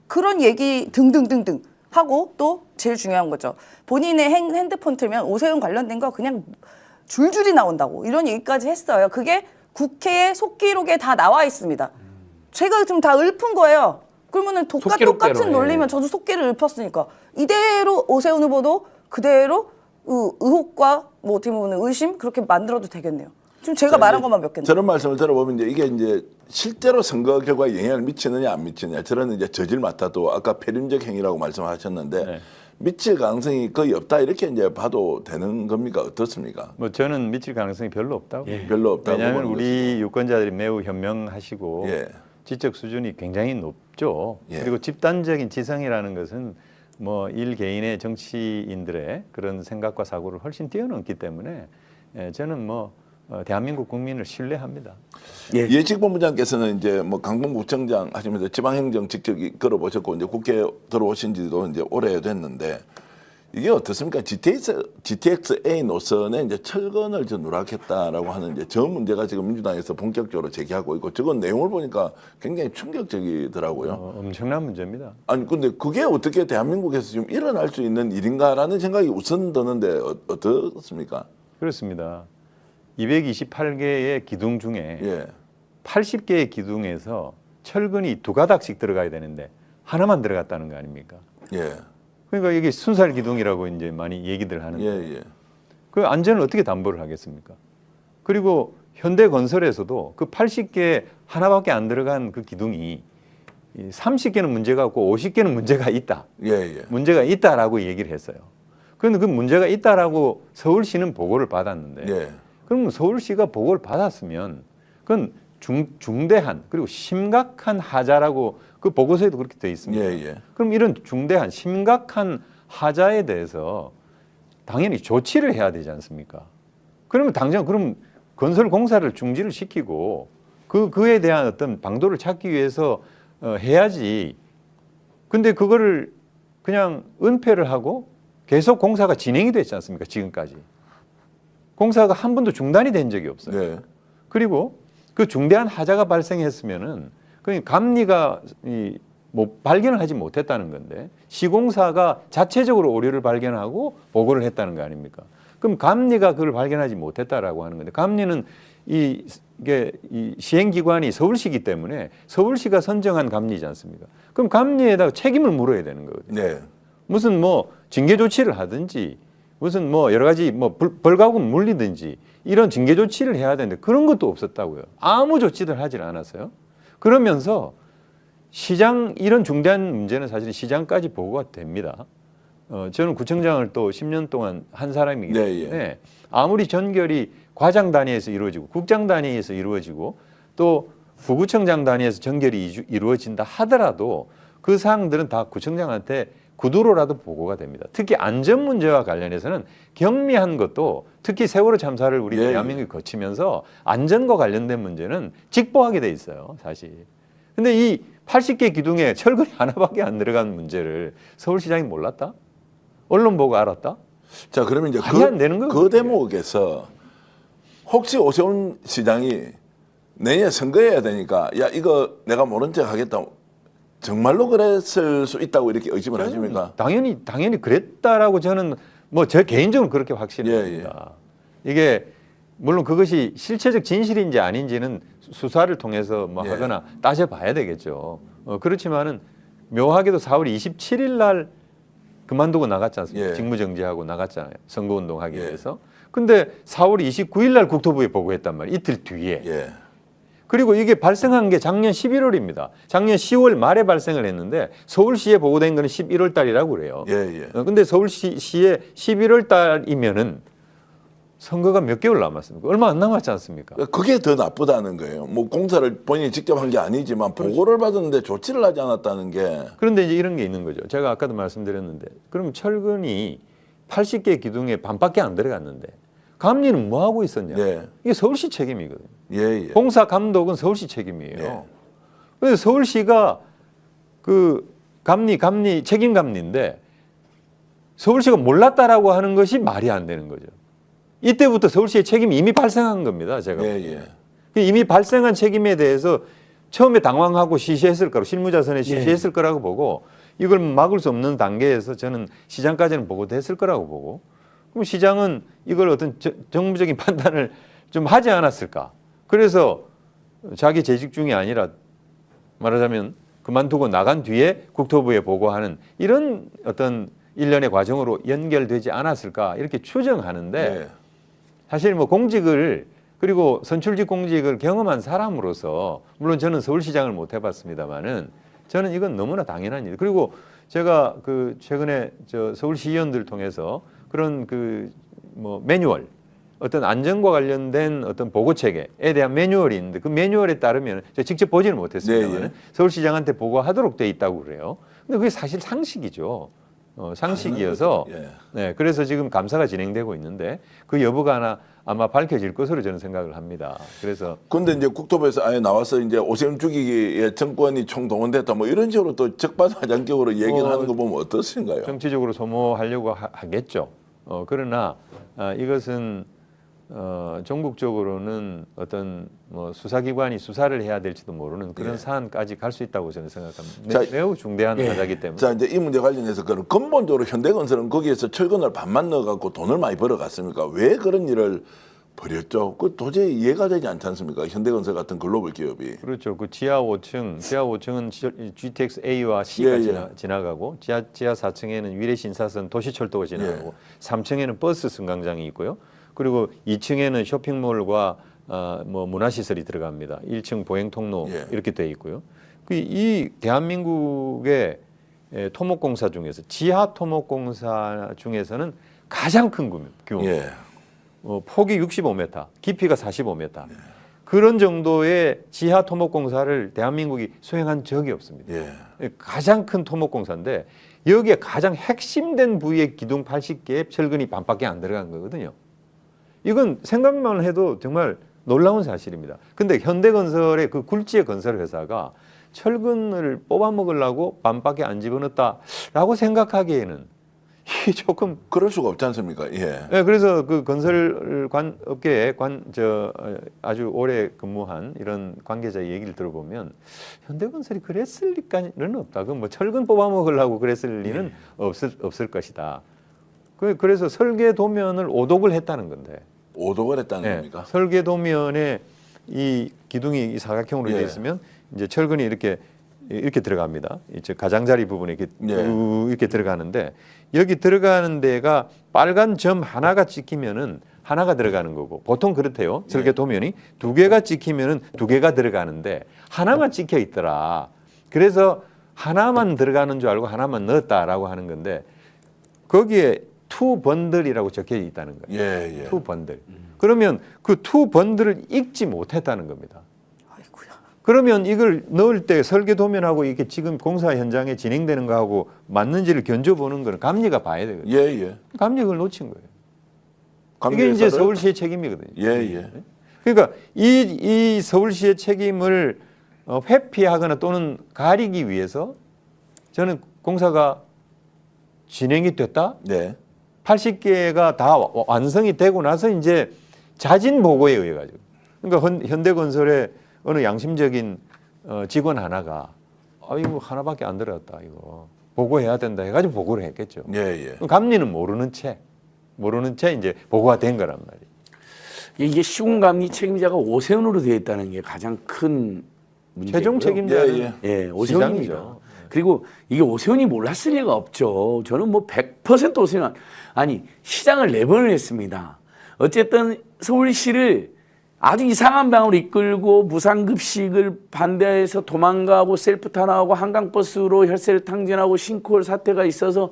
그런 얘기 등등등등 하고 또 제일 중요한 거죠. 본인의 핸드폰 틀면 오세훈 관련된 거 그냥 줄줄이 나온다고 이런 얘기까지 했어요. 그게 국회의 속기록에 다 나와 있습니다. 제가 지금 다 읊은 거예요. 그러면은 속기록대로, 똑같은 논리면 예. 저도 속기를 읊었으니까 이대로 오세훈 후보도 그대로 의혹과 뭐 어떻게 보면 의심 그렇게 만들어도 되겠네요. 지금 제가 말한 것만 몇 개인데. 저런 말씀을 들어보면 이제 이게 실제로 선거 결과에 영향을 미치느냐 안 미치느냐 저는 이제 저질 맡아도 아까 폐륜적 행위라고 말씀하셨는데 네. 미칠 가능성이 거의 없다 이렇게 이제 봐도 되는 겁니까 어떻습니까? 뭐 저는 미칠 가능성이 별로 없다고. 별로 없다고 왜냐하면 보는 우리 유권자들이 매우 현명하시고 예. 지적 수준이 굉장히 높죠. 예. 그리고 집단적인 지성이라는 것은 뭐 일개인의 정치인들의 그런 생각과 사고를 훨씬 뛰어넘기 때문에 저는 뭐 대한민국 국민을 신뢰합니다. 예. 예직 본부장께서는 이제 뭐 강동구청장 하시면서 지방행정 직접 걸어보셨고 이제 국회 들어오신 지도 이제 오래됐는데 이게 어떻습니까? GTX-A 노선에 이제 철거를 좀 누락했다라고 하는 이제 저 문제가 지금 민주당에서 본격적으로 제기하고 있고 저건 내용을 보니까 굉장히 충격적이더라고요. 엄청난 문제입니다. 아니 근데 그게 어떻게 대한민국에서 지금 일어날 수 있는 일인가라는 생각이 우선 드는데 어떻습니까? 그렇습니다. 228개의 기둥 중에 예. 80개의 기둥에서 철근이 2가닥씩 들어가야 되는데 하나만 들어갔다는 거 아닙니까? 예. 그러니까 이게 순살 기둥이라고 이제 많이 얘기들 하는데 예. 그 안전을 어떻게 담보를 하겠습니까? 그리고 현대건설에서도 그 80개 하나밖에 안 들어간 그 기둥이 30개는 문제가 없고 50개는 문제가 있다. 예. 문제가 있다라고 얘기를 했어요. 그런데 그 문제가 있다라고 서울시는 보고를 받았는데 예. 그럼 서울시가 보고를 받았으면 그건 중대한 그리고 심각한 하자라고 그 보고서에도 그렇게 되어 있습니다. 예. 그럼 이런 중대한 심각한 하자에 대해서 당연히 조치를 해야 되지 않습니까? 그러면 당장 그럼 건설 공사를 중지를 시키고 그에 대한 어떤 방도를 찾기 위해서 해야지. 근데 그거를 그냥 은폐를 하고 계속 공사가 진행이 됐지 않습니까? 지금까지. 공사가 한 번도 중단이 된 적이 없어요. 네. 그리고 그 중대한 하자가 발생했으면은 그 감리가 뭐 발견을 하지 못했다는 건데 시공사가 자체적으로 오류를 발견하고 보고를 했다는 거 아닙니까? 그럼 감리가 그걸 발견하지 못했다라고 하는 건데 감리는 이게 시행기관이 서울시이기 때문에 서울시가 선정한 감리지 않습니까? 그럼 감리에다가 책임을 물어야 되는 거거든요. 네. 무슨 뭐 징계 조치를 하든지 무슨 뭐 여러 가지 뭐 벌가금 물리든지 이런 징계 조치를 해야 되는데 그런 것도 없었다고요. 아무 조치들 하질 않았어요. 그러면서 시장 이런 중대한 문제는 사실 시장까지 보고가 됩니다. 저는 구청장을 또 10년 동안 한 사람이기 때문에 아무리 전결이 과장 단위에서 이루어지고 국장 단위에서 이루어지고 또 부구청장 단위에서 전결이 이루어진다 하더라도 그 사항들은 다 구청장한테 구두로라도 보고가 됩니다. 특히 안전 문제와 관련해서는 경미한 것도 특히 세월호 참사를 우리 예, 대한민국이 거치면서 안전과 관련된 문제는 직보하게 돼 있어요, 사실. 근데 이 80개 기둥에 철근이 하나밖에 안 들어간 문제를 서울시장이 몰랐다? 언론 보고 알았다? 자, 그러면 이제 말이 안 되는 거예요, 그 그게. 대목에서 혹시 오세훈 시장이 내년 선거해야 되니까 야 이거 내가 모른 척 하겠다. 정말로 그랬을 수 있다고 이렇게 의심을 하십니까? 당연히 그랬다라고 저는 뭐 제 개인적으로 그렇게 확신합니다. 이게 물론 그것이 실체적 진실인지 아닌지는 수사를 통해서 뭐 예. 하거나 따져봐야 되겠죠. 그렇지만은 묘하게도 4월 27일 날 그만두고 나갔지 않습니까? 예. 직무정지하고 나갔잖아요. 선거운동하기 예. 위해서. 근데 4월 29일 날 국토부에 보고했단 말이에요. 이틀 뒤에. 예. 그리고 이게 발생한 게 작년 11월입니다. 작년 10월 말에 발생을 했는데 서울시에 보고된 거는 11월 달이라고 그래요. 예, 예. 근데 서울시에 11월 달이면은 선거가 몇 개월 남았습니까? 얼마 안 남았지 않습니까? 그게 더 나쁘다는 거예요. 뭐 공사를 본인이 직접 한 게 아니지만 보고를 받았는데 조치를 하지 않았다는 게 그런데 이제 이런 게 있는 거죠. 제가 아까도 말씀드렸는데 그럼 철근이 80개 기둥에 반밖에 안 들어갔는데 감리는 뭐 하고 있었냐? 예. 이게 서울시 책임이거든요. 예, 예. 공사 감독은 서울시 책임이에요. 예. 그래서 서울시가 그 감리 책임 감리인데 서울시가 몰랐다라고 하는 것이 말이 안 되는 거죠. 이때부터 서울시의 책임이 이미 발생한 겁니다. 제가 예, 그 이미 발생한 책임에 대해서 처음에 당황하고 시시했을 거라고 실무자선에 시시했을 거라고 보고 이걸 막을 수 없는 단계에서 저는 시장까지는 보고됐을 거라고 보고 그럼 시장은 이걸 어떤 정부적인 판단을 좀 하지 않았을까? 그래서 자기 재직 중이 아니라 말하자면 그만두고 나간 뒤에 국토부에 보고하는 이런 어떤 일련의 과정으로 연결되지 않았을까 이렇게 추정하는데 예. 사실 뭐 공직을 그리고 선출직 공직을 경험한 사람으로서 물론 저는 서울시장을 못 해봤습니다만은 저는 이건 너무나 당연한 일. 그리고 제가 그 최근에 저 서울시의원들 통해서 그런 그 뭐 매뉴얼 어떤 안전과 관련된 어떤 보고 체계에 대한 매뉴얼이 있는데 그 매뉴얼에 따르면 제가 직접 보지는 못했습니다만 네, 예. 서울시장한테 보고하도록 돼 있다고 그래요. 근데 그게 사실 상식이죠. 상식이어서 예. 네, 그래서 지금 감사가 진행되고 있는데 그 여부가 아마 밝혀질 것으로 저는 생각을 합니다. 그래서 근데 이제 국토부에서 아예 나와서 이제 오세훈 죽이기에 정권이 총동원됐다 뭐 이런 식으로 또 적반하장격으로 얘기를 하는 거 보면 어떻신가요? 정치적으로 소모하려고 하겠죠. 그러나 이것은 전국적으로는 어떤 뭐 수사기관이 수사를 해야 될지도 모르는 그런 예. 사안까지 갈 수 있다고 저는 생각합니다. 자, 매우 중대한 예. 하자기 때문에. 자 이제 이 문제 관련해서 그럼 근본적으로 현대건설은 거기에서 철근을 반만 넣어갖고 돈을 많이 벌어갔습니까? 왜 그런 일을 벌였죠? 그 도저히 이해가 되지 않지 않습니까? 현대건설 같은 글로벌 기업이. 그렇죠. 그 지하 5층은 GTX A와 C가 예, 예. 지나가고 지하 4층에는 위례신사선 도시철도가 지나가고 3층에는 버스 승강장이 있고요. 그리고 2층에는 쇼핑몰과 뭐 문화시설이 들어갑니다. 1층 보행통로 예. 이렇게 돼 있고요. 이 대한민국의 토목공사 중에서 지하 토목공사 중에서는 가장 큰 규모. 예. 폭이 65m, 깊이가 45m. 그런 정도의 지하 토목공사를 대한민국이 수행한 적이 없습니다. 예. 가장 큰 토목공사인데 여기에 가장 핵심된 부위의 기둥 80개의 철근이 반밖에 안 들어간 거거든요. 이건 생각만 해도 정말 놀라운 사실입니다. 근데 현대건설의 그 굴지의 건설 회사가 철근을 뽑아 먹으려고 반밖에 안 집어넣었다라고 생각하기에는 이게 조금 그럴 수가 없지 않습니까? 예. 네, 그래서 그 건설 업계에 아주 오래 근무한 이런 관계자의 얘기를 들어보면 현대건설이 그랬을 리는 없다. 그 뭐 철근 뽑아 먹으려고 그랬을 리는 없을 것이다. 그래서 설계 도면을 오독을 했다는 건데. 오독을 했다는 네, 겁니까? 설계 도면에 이 기둥이 이 사각형으로 되어 예. 있으면 이제 철근이 이렇게 들어갑니다. 이제 가장자리 부분에 이렇게 예. 이렇게 들어가는데 여기 들어가는 데가 빨간 점 하나가 찍히면은 하나가 들어가는 거고 보통 그렇대요. 설계 도면이 두 개가 찍히면은 두 개가 들어가는데 하나만 찍혀 있더라. 그래서 하나만 들어가는 줄 알고 하나만 넣었다라고 하는 건데 거기에 투 번들이라고 적혀 있다는 거예요. 예, 예. 투 번들. 그러면 그 투 번들을 읽지 못했다는 겁니다. 아이고야. 그러면 이걸 넣을 때 설계 도면하고 이게 지금 공사 현장에 진행되는 거하고 맞는지를 견줘보는 거는 감리가 봐야 되거든요. 예, 예. 감리가 그걸 놓친 거예요. 이게 감리회사를- 이제 서울시의 책임이거든요. 예, 예. 그러니까 이 서울시의 책임을 회피하거나 또는 가리기 위해서 저는 공사가 진행이 됐다. 네. 80개가 다 완성이 되고 나서 이제 자진 보고에 의해 가지고 그러니까 현대건설의 어느 양심적인 직원 하나가 이거 하나밖에 안 들어갔다 이거 보고해야 된다 해가지고 보고를 했겠죠. 예, 예. 감리는 모르는 채 이제 보고가 된 거란 말이에요. 이게 시공감리 책임자가 오세훈으로 되어 있다는 게 가장 큰 문제고요. 최종 책임자는 예, 예, 오세훈입니다. 시장이죠. 그리고 이게 오세훈이 몰랐을 리가 없죠. 저는 뭐 100% 오세훈 아니 시장을 4번을 했습니다. 어쨌든 서울시를 아주 이상한 방으로 이끌고 무상급식을 반대해서 도망가고 셀프 탄압하고 한강버스로 혈세를 탕진하고 싱크홀 사태가 있어서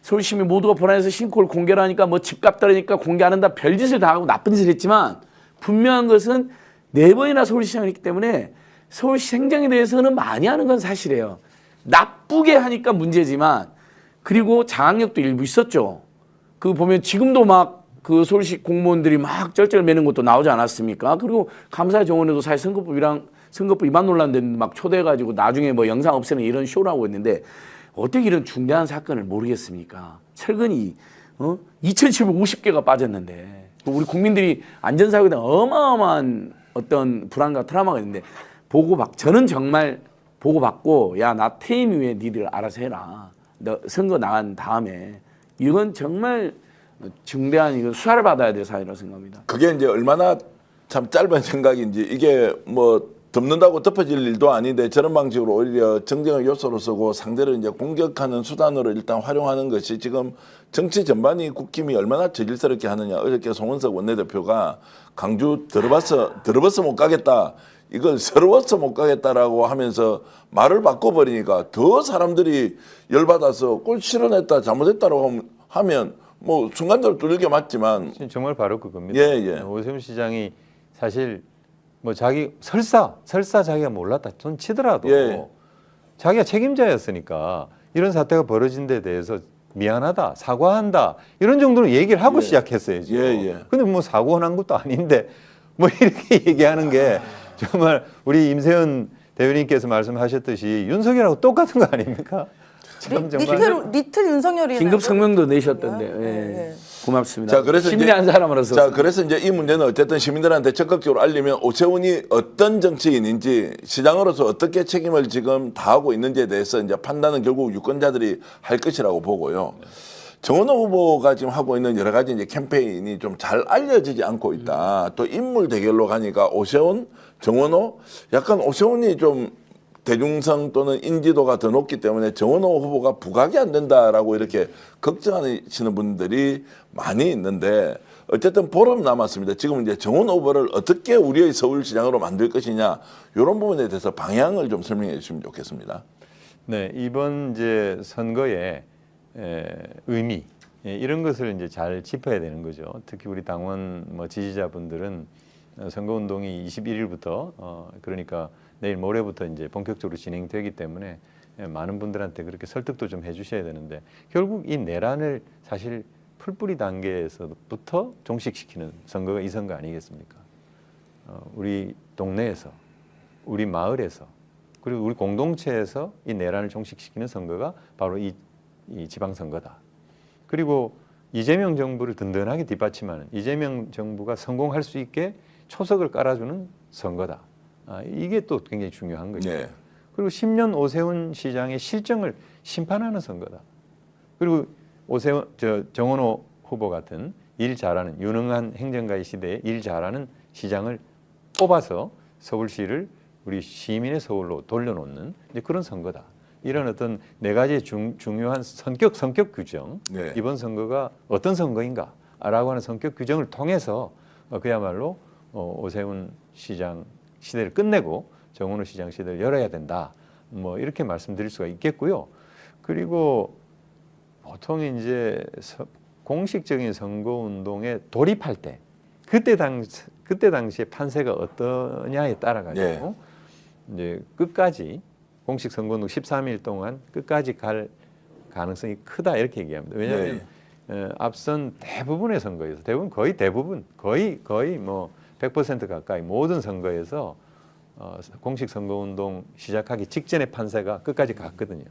서울시민 모두가 불안해서 싱크홀 공개를 하니까 뭐 집값 떨어지니까 공개 안 한다 별짓을 다 하고 나쁜 짓을 했지만 분명한 것은 4번이나 서울시장을 했기 때문에 서울시 행정에 대해서는 많이 하는 건 사실이에요. 나쁘게 하니까 문제지만 그리고 장악력도 일부 있었죠. 그 보면 지금도 막 그 서울시 공무원들이 막 쩔쩔매는 것도 나오지 않았습니까? 그리고 감사 정원에도 사실 선거법 위반 논란된 막 초대해가지고 나중에 뭐 영상 없애는 이런 쇼를 하고 있는데 어떻게 이런 중대한 사건을 모르겠습니까? 철근이 2,750개가 빠졌는데 우리 국민들이 안전사고에 대한 어마어마한 어떤 불안과 트라우마가 있는데 저는 정말 보고받고 야 나 퇴임 이후에 니들 알아서 해라. 너 선거 나간 다음에 이건 정말 중대한 이거 수사를 받아야 될 사안이라고 생각합니다. 그게 이제 얼마나 참 짧은 생각인지 이게 뭐 덮는다고 덮어질 일도 아닌데 저런 방식으로 오히려 정쟁의 요소로 쓰고 상대를 이제 공격하는 수단으로 일단 활용하는 것이 지금 정치 전반이 국힘이 얼마나 저질스럽게 하느냐. 어저께 송원석 원내대표가 강주 들어버서 못 가겠다. 이걸 서러워서 못 가겠다라고 하면서 말을 바꿔버리니까 더 사람들이 열받아서 꼴 실언했다 잘못했다라고 하면 뭐 순간적으로 두들겨 맞지만 정말 바로 그겁니다. 예, 예. 오세훈 시장이 사실 뭐 자기 설사 자기가 몰랐다 손 치더라도 예. 자기가 책임자였으니까 이런 사태가 벌어진 데 대해서 미안하다 사과한다 이런 정도로 얘기를 하고 시작했어야죠. 예, 예. 근데 뭐 사고 난 것도 아닌데 뭐 이렇게 얘기하는 게 정말 우리 임세현 대변인께서 말씀하셨듯이 윤석열하고 똑같은 거 아닙니까? 참 정말 리틀 윤석열이 긴급 성명도 내셨던데 예, 예. 예. 고맙습니다. 자, 그래서 시민의 이제- 한 사람으로서 자, 그래서 이제 이 문제는 어쨌든 시민들한테 적극적으로 알리면 오세훈이 어떤 정치인인지 시장으로서 어떻게 책임을 지금 다하고 있는지에 대해서 이제 판단은 결국 유권자들이 할 것이라고 보고요. 정원호 후보가 지금 하고 있는 여러 가지 이제 캠페인이 좀 잘 알려지지 않고 있다. 또 인물 대결로 가니까 오세훈, 정원호, 약간 오세훈이 좀 대중성 또는 인지도가 더 높기 때문에 정원호 후보가 부각이 안 된다라고 이렇게 걱정하시는 분들이 많이 있는데 어쨌든 보름 남았습니다. 지금 이제 정원호 후보를 어떻게 우리의 서울시장으로 만들 것이냐 이런 부분에 대해서 방향을 좀 설명해 주시면 좋겠습니다. 네, 이번 이제 선거의 의미 이런 것을 이제 잘 짚어야 되는 거죠. 특히 우리 당원 뭐 지지자분들은 선거 운동이 21일부터 그러니까 내일 모레부터 이제 본격적으로 진행되기 때문에 많은 분들한테 그렇게 설득도 좀 해주셔야 되는데 결국 이 내란을 사실 풀뿌리 단계에서부터 종식시키는 선거가 이 선거 아니겠습니까? 우리 동네에서, 우리 마을에서, 그리고 우리 공동체에서 이 내란을 종식시키는 선거가 바로 이 지방선거다. 그리고 이재명 정부를 든든하게 뒷받침하는 이재명 정부가 성공할 수 있게 초석을 깔아주는 선거다. 이게 또 굉장히 중요한 거죠. 네. 그리고 10년 오세훈 시장의 실정을 심판하는 선거다. 그리고 정원호 후보 같은 일 잘하는 유능한 행정가의 시대에 일 잘하는 시장을 뽑아서 서울시를 우리 시민의 서울로 돌려놓는 이제 그런 선거다. 이런 어떤 네 가지 중요한 성격 규정. 네. 이번 선거가 어떤 선거인가라고 하는 성격 규정을 통해서 그야말로 오세훈 시장 시대를 끝내고 정원호 시장 시대를 열어야 된다. 뭐 이렇게 말씀드릴 수가 있겠고요. 그리고 보통 이제 공식적인 선거 운동에 돌입할 때 그때 당시의 판세가 어떠냐에 따라 가지고 이제 끝까지 공식 선거운동 13일 동안 끝까지 갈 가능성이 크다 이렇게 얘기합니다. 왜냐하면 앞선 대부분의 선거에서 거의 대부분 거의 뭐 100% 가까이 모든 선거에서 공식 선거운동 시작하기 직전의 판세가 끝까지 갔거든요.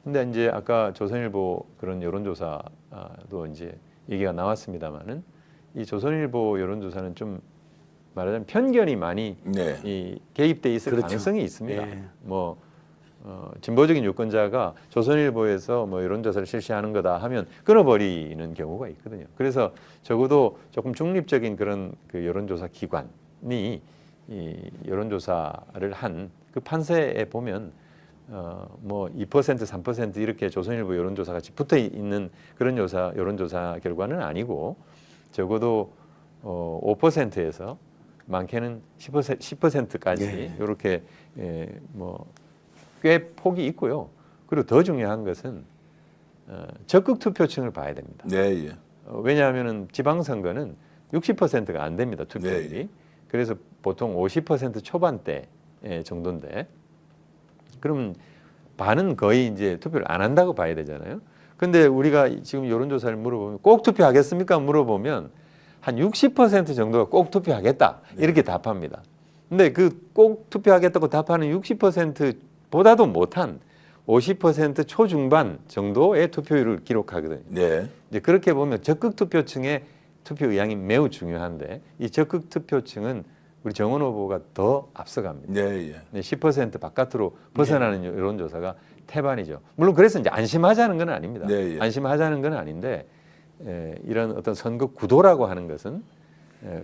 근데 이제 아까 조선일보 그런 여론조사도 이제 얘기가 나왔습니다만은 이 조선일보 여론조사는 좀 말하자면 편견이 많이 네. 이 개입돼 있을 그렇죠. 가능성이 있습니다. 예. 뭐 진보적인 유권자가 조선일보에서 뭐 여론조사를 실시하는 거다 하면 끊어버리는 경우가 있거든요. 그래서 적어도 조금 중립적인 그런 그 여론조사 기관이 이 여론조사를 한 그 판세에 보면 뭐 2%, 3% 이렇게 조선일보 여론조사 같이 붙어 있는 그런 여론조사 결과는 아니고 적어도 5%에서 많게는 10%까지 네. 이렇게 뭐 꽤 폭이 있고요. 그리고 더 중요한 것은 적극 투표층을 봐야 됩니다. 네, 예. 왜냐하면은 지방선거는 60%가 안 됩니다, 투표율이. 네. 그래서 보통 50% 초반대 정도인데, 그러면 반은 거의 이제 투표를 안 한다고 봐야 되잖아요. 근데 우리가 지금 여론조사를 물어보면 꼭 투표하겠습니까? 물어보면 한 60% 정도가 꼭 투표하겠다 이렇게 답합니다. 근데 그 꼭 투표하겠다고 답하는 60%보다도 못한 50% 초중반 정도의 투표율을 기록하거든요. 네. 이제 그렇게 보면 적극 투표층의 투표 의향이 매우 중요한데 이 적극 투표층은 우리 정원 후보가 더 앞서갑니다. 네, 예. 10% 바깥으로 벗어나는 여론조사가 태반이죠. 물론 그래서 이제 안심하자는 건 아닙니다. 네, 예. 안심하자는 건 아닌데 이런 어떤 선거 구도라고 하는 것은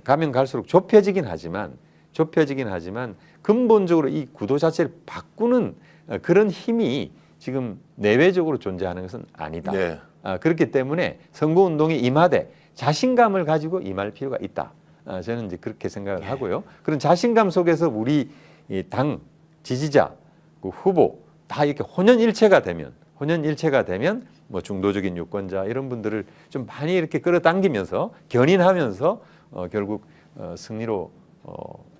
가면 갈수록 좁혀지긴 하지만 근본적으로 이 구도 자체를 바꾸는 그런 힘이 지금 내외적으로 존재하는 것은 아니다. 네. 그렇기 때문에 선거운동에 임하되 자신감을 가지고 임할 필요가 있다. 저는 이제 그렇게 생각을 하고요. 그런 자신감 속에서 우리 이 당 지지자, 그 후보 다 이렇게 혼연일체가 되면 뭐 중도적인 유권자 이런 분들을 좀 많이 이렇게 끌어당기면서 견인하면서 결국 승리로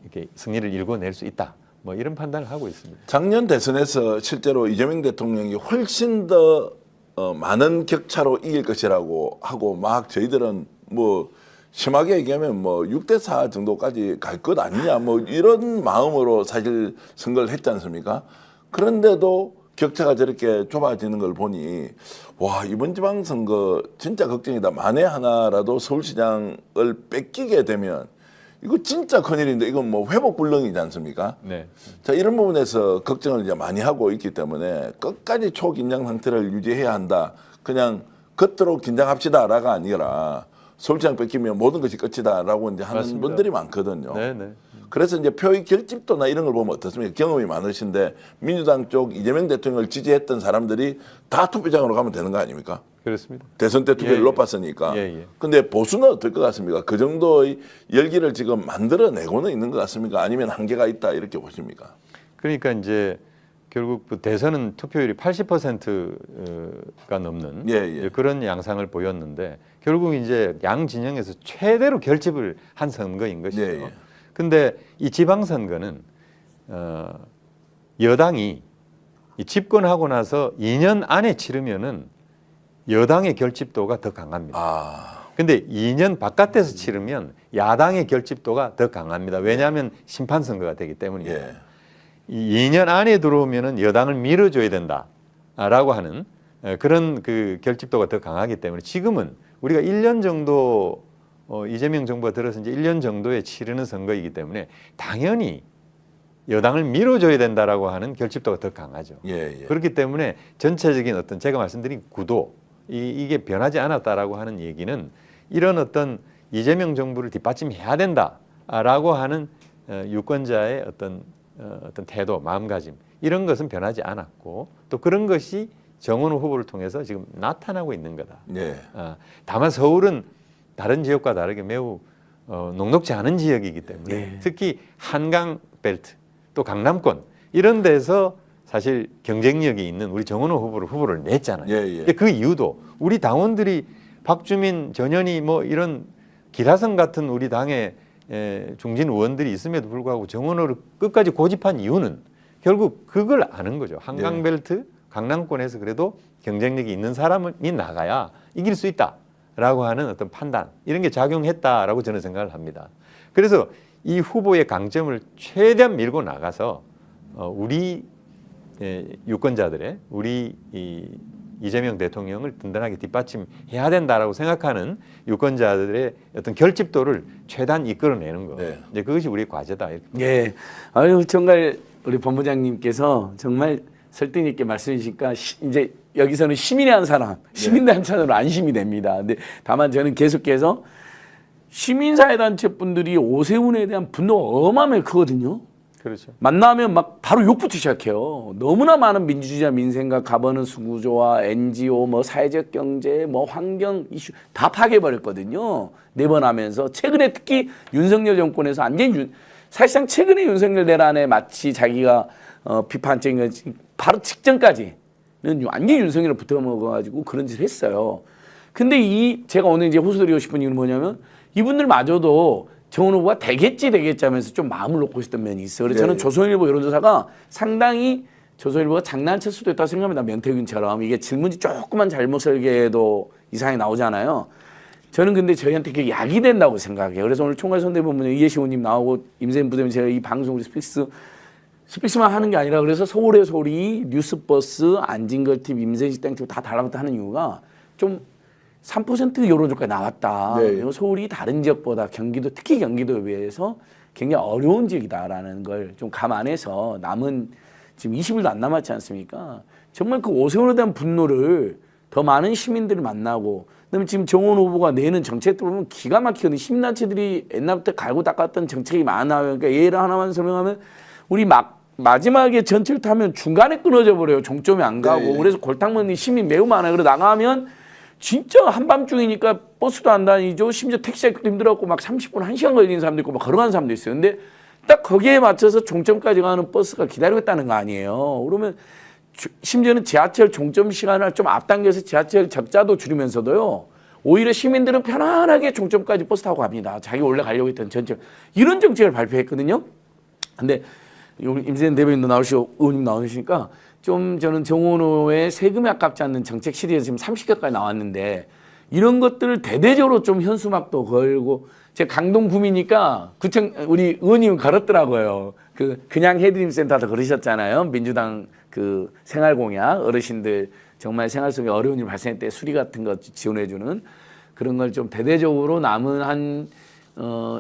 이렇게 승리를 일궈낼 수 있다. 뭐 이런 판단을 하고 있습니다. 작년 대선에서 실제로 이재명 대통령이 훨씬 더 많은 격차로 이길 것이라고 하고 막 저희들은 뭐 심하게 얘기하면 뭐 6대4 정도까지 갈 것 아니냐 뭐 이런 마음으로 사실 선거를 했지 않습니까? 그런데도 격차가 저렇게 좁아지는 걸 보니 와 이번 지방선거 진짜 걱정이다. 만에 하나라도 서울시장을 뺏기게 되면 이거 진짜 큰일인데 이건 뭐 회복불능이지 않습니까? 네. 자 이런 부분에서 걱정을 이제 많이 하고 있기 때문에 끝까지 초긴장 상태를 유지해야 한다. 그냥 겉으로 긴장합시다라가 아니라 서울시장 뺏기면 모든 것이 끝이다라고 이제 하는 맞습니다. 분들이 많거든요. 네, 네. 그래서 이제 표의 결집도나 이런 걸 보면 어떻습니까? 경험이 많으신데 민주당 쪽 이재명 대통령을 지지했던 사람들이 다 투표장으로 가면 되는 거 아닙니까? 그렇습니다. 대선 때 투표를 예, 예. 높았으니까. 예. 근데 보수는 어떨 것 같습니까? 그 정도의 열기를 지금 만들어내고는 있는 것 같습니까? 아니면 한계가 있다 이렇게 보십니까? 그러니까 이제 결국 그 대선은 투표율이 80%가 넘는 예, 예. 이제 그런 양상을 보였는데 결국 이제 양 진영에서 최대로 결집을 한 선거인 것이죠. 예, 예. 근데 이 지방선거는 여당이 이 집권하고 나서 2년 안에 치르면은 여당의 결집도가 더 강합니다. 아, 근데 2년 바깥에서 치르면 야당의 결집도가 더 강합니다. 왜냐하면 심판선거가 되기 때문이에요. 예. 이 2년 안에 들어오면은 여당을 밀어줘야 된다라고 하는 그런 그 결집도가 더 강하기 때문에 지금은 우리가 1년 정도 이재명 정부가 들어서 이제 1년 정도에 치르는 선거이기 때문에 당연히 여당을 밀어줘야 된다라고 하는 결집도가 더 강하죠. 예, 예. 그렇기 때문에 전체적인 어떤 제가 말씀드린 구도 이게 변하지 않았다라고 하는 얘기는 이런 어떤 이재명 정부를 뒷받침해야 된다라고 하는 유권자의 어떤 태도, 마음가짐 이런 것은 변하지 않았고 또 그런 것이 정원호 후보를 통해서 지금 나타나고 있는 거다. 예. 다만 서울은 다른 지역과 다르게 매우 녹록지 않은 지역이기 때문에 네. 특히 한강 벨트 또 강남권 이런 데서 사실 경쟁력이 있는 우리 정원호 후보를 냈잖아요. 예, 예. 근데 그 이유도 우리 당원들이 박주민, 전현희 뭐 이런 기라성 같은 우리 당의 중진 의원들이 있음에도 불구하고 정원호를 끝까지 고집한 이유는 결국 그걸 아는 거죠. 한강벨트, 강남권에서 그래도 경쟁력이 있는 사람이 나가야 이길 수 있다라고 하는 어떤 판단 이런 게 작용했다라고 저는 생각을 합니다. 그래서 이 후보의 강점을 최대한 밀고 나가서 우리 유권자들의 우리 이재명 대통령을 든든하게 뒷받침해야 된다라고 생각하는 유권자들의 어떤 결집도를 최대한 이끌어내는 거. 네. 이제 그것이 우리의 과제다. 이렇게. 예. 아유, 정말 우리 본부장님께서 정말 설득 있게 말씀해 주시니까 이제 여기서는 시민의 한 사람, 시민단체로 안심이 됩니다. 근데 다만 저는 계속해서 시민사회단체 분들이 오세훈에 대한 분노가 어마어마하게 크거든요. 그렇죠. 만나면 막 바로 욕부터 시작해요. 너무나 많은 민주주의자 민생과 가버넌스 구조와 NGO, 뭐 사회적 경제, 뭐 환경 이슈 다 파괴해버렸거든요. 네번 하면서 최근에 특히 윤석열 정권에서 완전히 사실상 최근에 윤석열 내란에 마치 자기가 비판적인 거 바로 직전까지는 완전히 윤석열을 붙어먹어가지고 그런 짓을 했어요. 근데 제가 오늘 이제 호소드리고 싶은 이유는 뭐냐면 이분들마저도 정원 후보가 되겠지 하면서 좀 마음을 놓고 있었던 면이 있어요. 그래서 저는 조선일보 여론조사가 상당히 조선일보가 장난칠 수도 있다고 생각합니다. 명태균처럼 이게 질문지 조금만 잘못 설계해도 이상이 나오잖아요. 저는 근데 저희한테 그게 약이 된다고 생각해요. 그래서 오늘 총괄선대본부장 이해시 의원님 나오고 임세인 부대변인 제가 이 방송 우리 스픽스만 하는 게 아니라 그래서 서울의 소리, 뉴스버스, 안진걸TV, 임세인 식당 쪽 다 달라붙어 하는 이유가 좀 3% 여론조사가 나왔다. 네. 서울이 다른 지역보다 경기도 특히 경기도에 비해서 굉장히 어려운 지역이다라는 걸 좀 감안해서 남은 지금 20일도 안 남았지 않습니까? 정말 그 오세훈에 대한 분노를 더 많은 시민들을 만나고 그다음에 지금 정원 후보가 내는 정책들 보면 기가 막히거든요. 시민단체들이 옛날부터 갈고 닦았던 정책이 많아요. 그러니까 예를 하나만 설명하면 우리 마지막에 전철 타면 중간에 끊어져 버려요. 종점이 안 가고. 네. 그래서 골탕 먹는 시민이 매우 많아요. 그래서 나가면 진짜 한밤중이니까 버스도 안 다니죠. 심지어 택시 잡기도 힘들었고 막 30분, 1시간 걸리는 사람도 있고 막 걸어가는 사람도 있어요. 근데 딱 거기에 맞춰서 종점까지 가는 버스가 기다리고 있다는 거 아니에요. 그러면 심지어는 지하철 종점 시간을 좀 앞당겨서 지하철 적자도 줄이면서도요. 오히려 시민들은 편안하게 종점까지 버스 타고 갑니다. 자기 원래 가려고 했던 전철. 이런 정책을 발표했거든요. 근데 우리 임세현 대변인도 나오시고 의원님 나오시니까 좀 저는 정원호의 세금이 아깝지 않는 정책 시리즈 지금 30개까지 나왔는데 이런 것들을 대대적으로 좀 현수막도 걸고 제가 강동 구미니까 구청 우리 의원님은 걸었더라고요. 그냥 해드림 센터도 걸으셨잖아요. 민주당 그 생활공약 어르신들 정말 생활 속에 어려운 일 발생할 때 수리 같은 거 지원해주는 그런 걸 좀 대대적으로 남은 한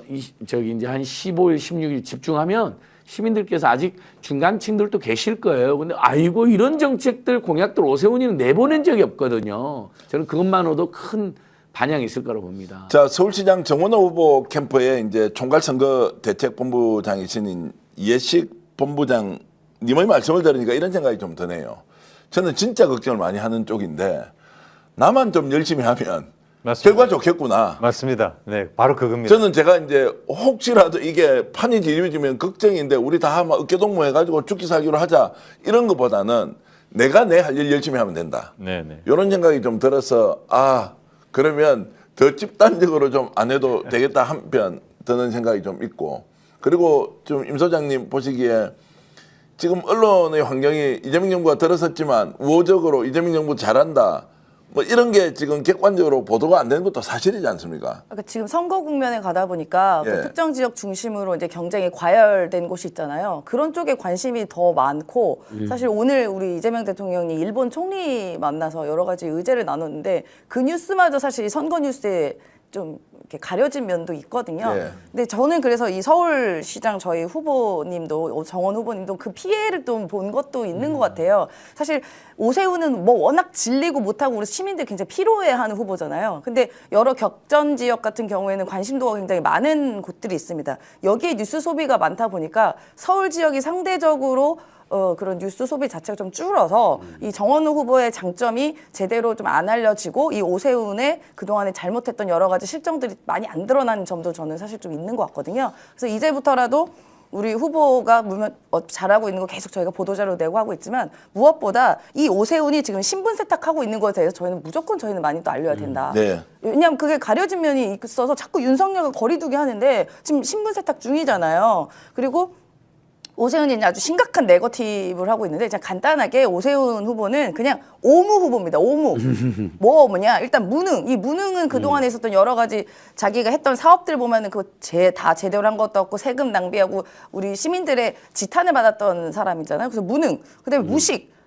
이제 한 15일, 16일 집중하면 시민들께서 아직 중간층들도 계실 거예요. 근데 아이고 이런 정책들 공약들 오세훈이는 내보낸 적이 없거든요. 저는 그것만으로도 큰 반향이 있을 거라고 봅니다. 자, 서울시장 정원호 후보 캠프에 이제 총괄선거 대책본부장이신 이해식 본부장님의 말씀을 들으니까 이런 생각이 좀 드네요. 저는 진짜 걱정을 많이 하는 쪽인데 나만 좀 열심히 하면 맞습니다. 결과 좋겠구나. 맞습니다. 네, 바로 그겁니다. 저는 제가 이제 혹시라도 이게 판이 뒤집어지면 걱정인데 우리 다 막 어깨동무 해가지고 죽기 살기로 하자 이런 것보다는 내가 내 할 일 열심히 하면 된다. 네네. 이런 생각이 좀 들어서 그러면 더 집단적으로 좀 안 해도 되겠다 한편 드는 생각이 좀 있고 그리고 좀 임 소장님 보시기에 지금 언론의 환경이 이재명 정부가 들어섰지만 우호적으로 이재명 정부 잘한다. 뭐 이런 게 지금 객관적으로 보도가 안 되는 것도 사실이지 않습니까? 그러니까 지금 선거 국면에 가다 보니까 예. 그 특정 지역 중심으로 이제 경쟁이 과열된 곳이 있잖아요. 그런 쪽에 관심이 더 많고 사실 오늘 우리 이재명 대통령이 일본 총리 만나서 여러 가지 의제를 나눴는데 그 뉴스마저 사실 이 선거 뉴스에 좀 이렇게 가려진 면도 있거든요. 예. 근데 저는 그래서 이 서울시장 저희 후보님도 정원 후보님도 그 피해를 좀 본 것도 있는 것 같아요. 사실 오세훈은 뭐 워낙 질리고 못하고 우리 시민들 굉장히 피로해하는 후보잖아요. 근데 여러 격전 지역 같은 경우에는 관심도가 굉장히 많은 곳들이 있습니다. 여기에 뉴스 소비가 많다 보니까 서울 지역이 상대적으로 그런 뉴스 소비 자체가 좀 줄어서 이 정원우 후보의 장점이 제대로 좀 안 알려지고 이 오세훈의 그동안에 잘못했던 여러 가지 실정들이 많이 안 드러나는 점도 저는 사실 좀 있는 것 같거든요. 그래서 이제부터라도 우리 후보가 물론 잘하고 있는 거 계속 저희가 보도자료 내고 하고 있지만 무엇보다 이 오세훈이 지금 신분 세탁하고 있는 것에 대해서 저희는 많이 또 알려야 된다. 네. 왜냐하면 그게 가려진 면이 있어서 자꾸 윤석열과 거리두기 하는데 지금 신분 세탁 중이잖아요. 그리고 오세훈이 이제 아주 심각한 네거티브를 하고 있는데 그냥 간단하게 오세훈 후보는 그냥 오무 후보입니다. 오무. 뭐가 오무냐? 일단 무능. 이 무능은 그동안에 있었던 여러 가지 자기가 했던 사업들 보면은 다 제대로 한 것도 없고 세금 낭비하고 우리 시민들의 지탄을 받았던 사람이잖아요. 그래서 무능. 그다음에 무식.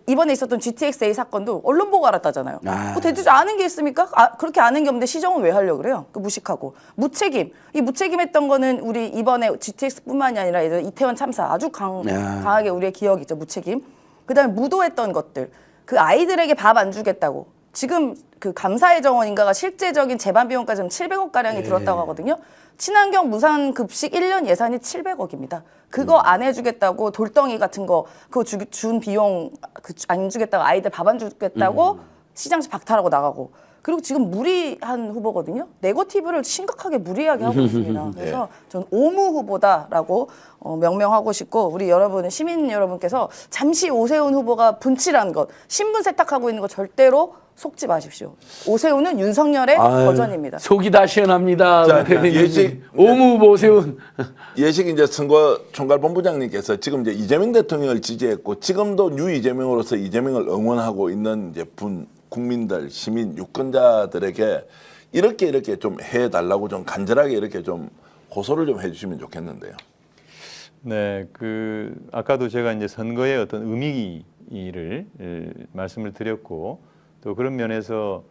이번에 있었던 GTX-A 사건도 언론 보고 알았다잖아요. 뭐 대체 아는 게 있습니까? 그렇게 아는 게 없는데 시정은 왜 하려고 그래요? 무식하고. 무책임. 이 무책임했던 거는 우리 이번에 GTX뿐만이 아니라 예전에 이태원 참사 아주 강하게 우리의 기억이 있죠. 무책임. 그다음에 무도했던 것들. 그 아이들에게 밥 안 주겠다고. 지금 그 감사의 정원인가가 실제적인 재반 비용까지 700억 가량이 들었다고 하거든요. 친환경 무상 급식 1년 예산이 700억입니다. 그거 안 해주겠다고 돌덩이 같은 거 그거 준 비용 안 주겠다고 아이들 밥 안 주겠다고 시장에서 박탈하고 나가고 그리고 지금 무리한 후보거든요. 네거티브를 심각하게 무리하게 하고 있습니다. 그래서 전 오무 후보다라고 명명하고 싶고 우리 여러분 시민 여러분께서 잠시 오세훈 후보가 분칠한 것 신분 세탁하고 있는 거 절대로 속지 마십시오. 오세훈은 윤석열의 버전입니다. 속이 다 시원합니다. 자, 우리 대표님. 예식- 오무 후보 오세훈. 예식 이제 선거 총괄본부장님께서 지금 이제 이재명 대통령을 지지했고 지금도 뉴 이재명으로서 이재명을 응원하고 있는 이제 국민들, 시민, 유권자들에게 이렇게 좀 해달라고 좀 간절하게 이렇게 좀 호소를 좀 해주시면 좋겠는데요. 네, 아까도 제가 이제 선거의 어떤 의미를 말씀을 드렸고 또 그런 면에서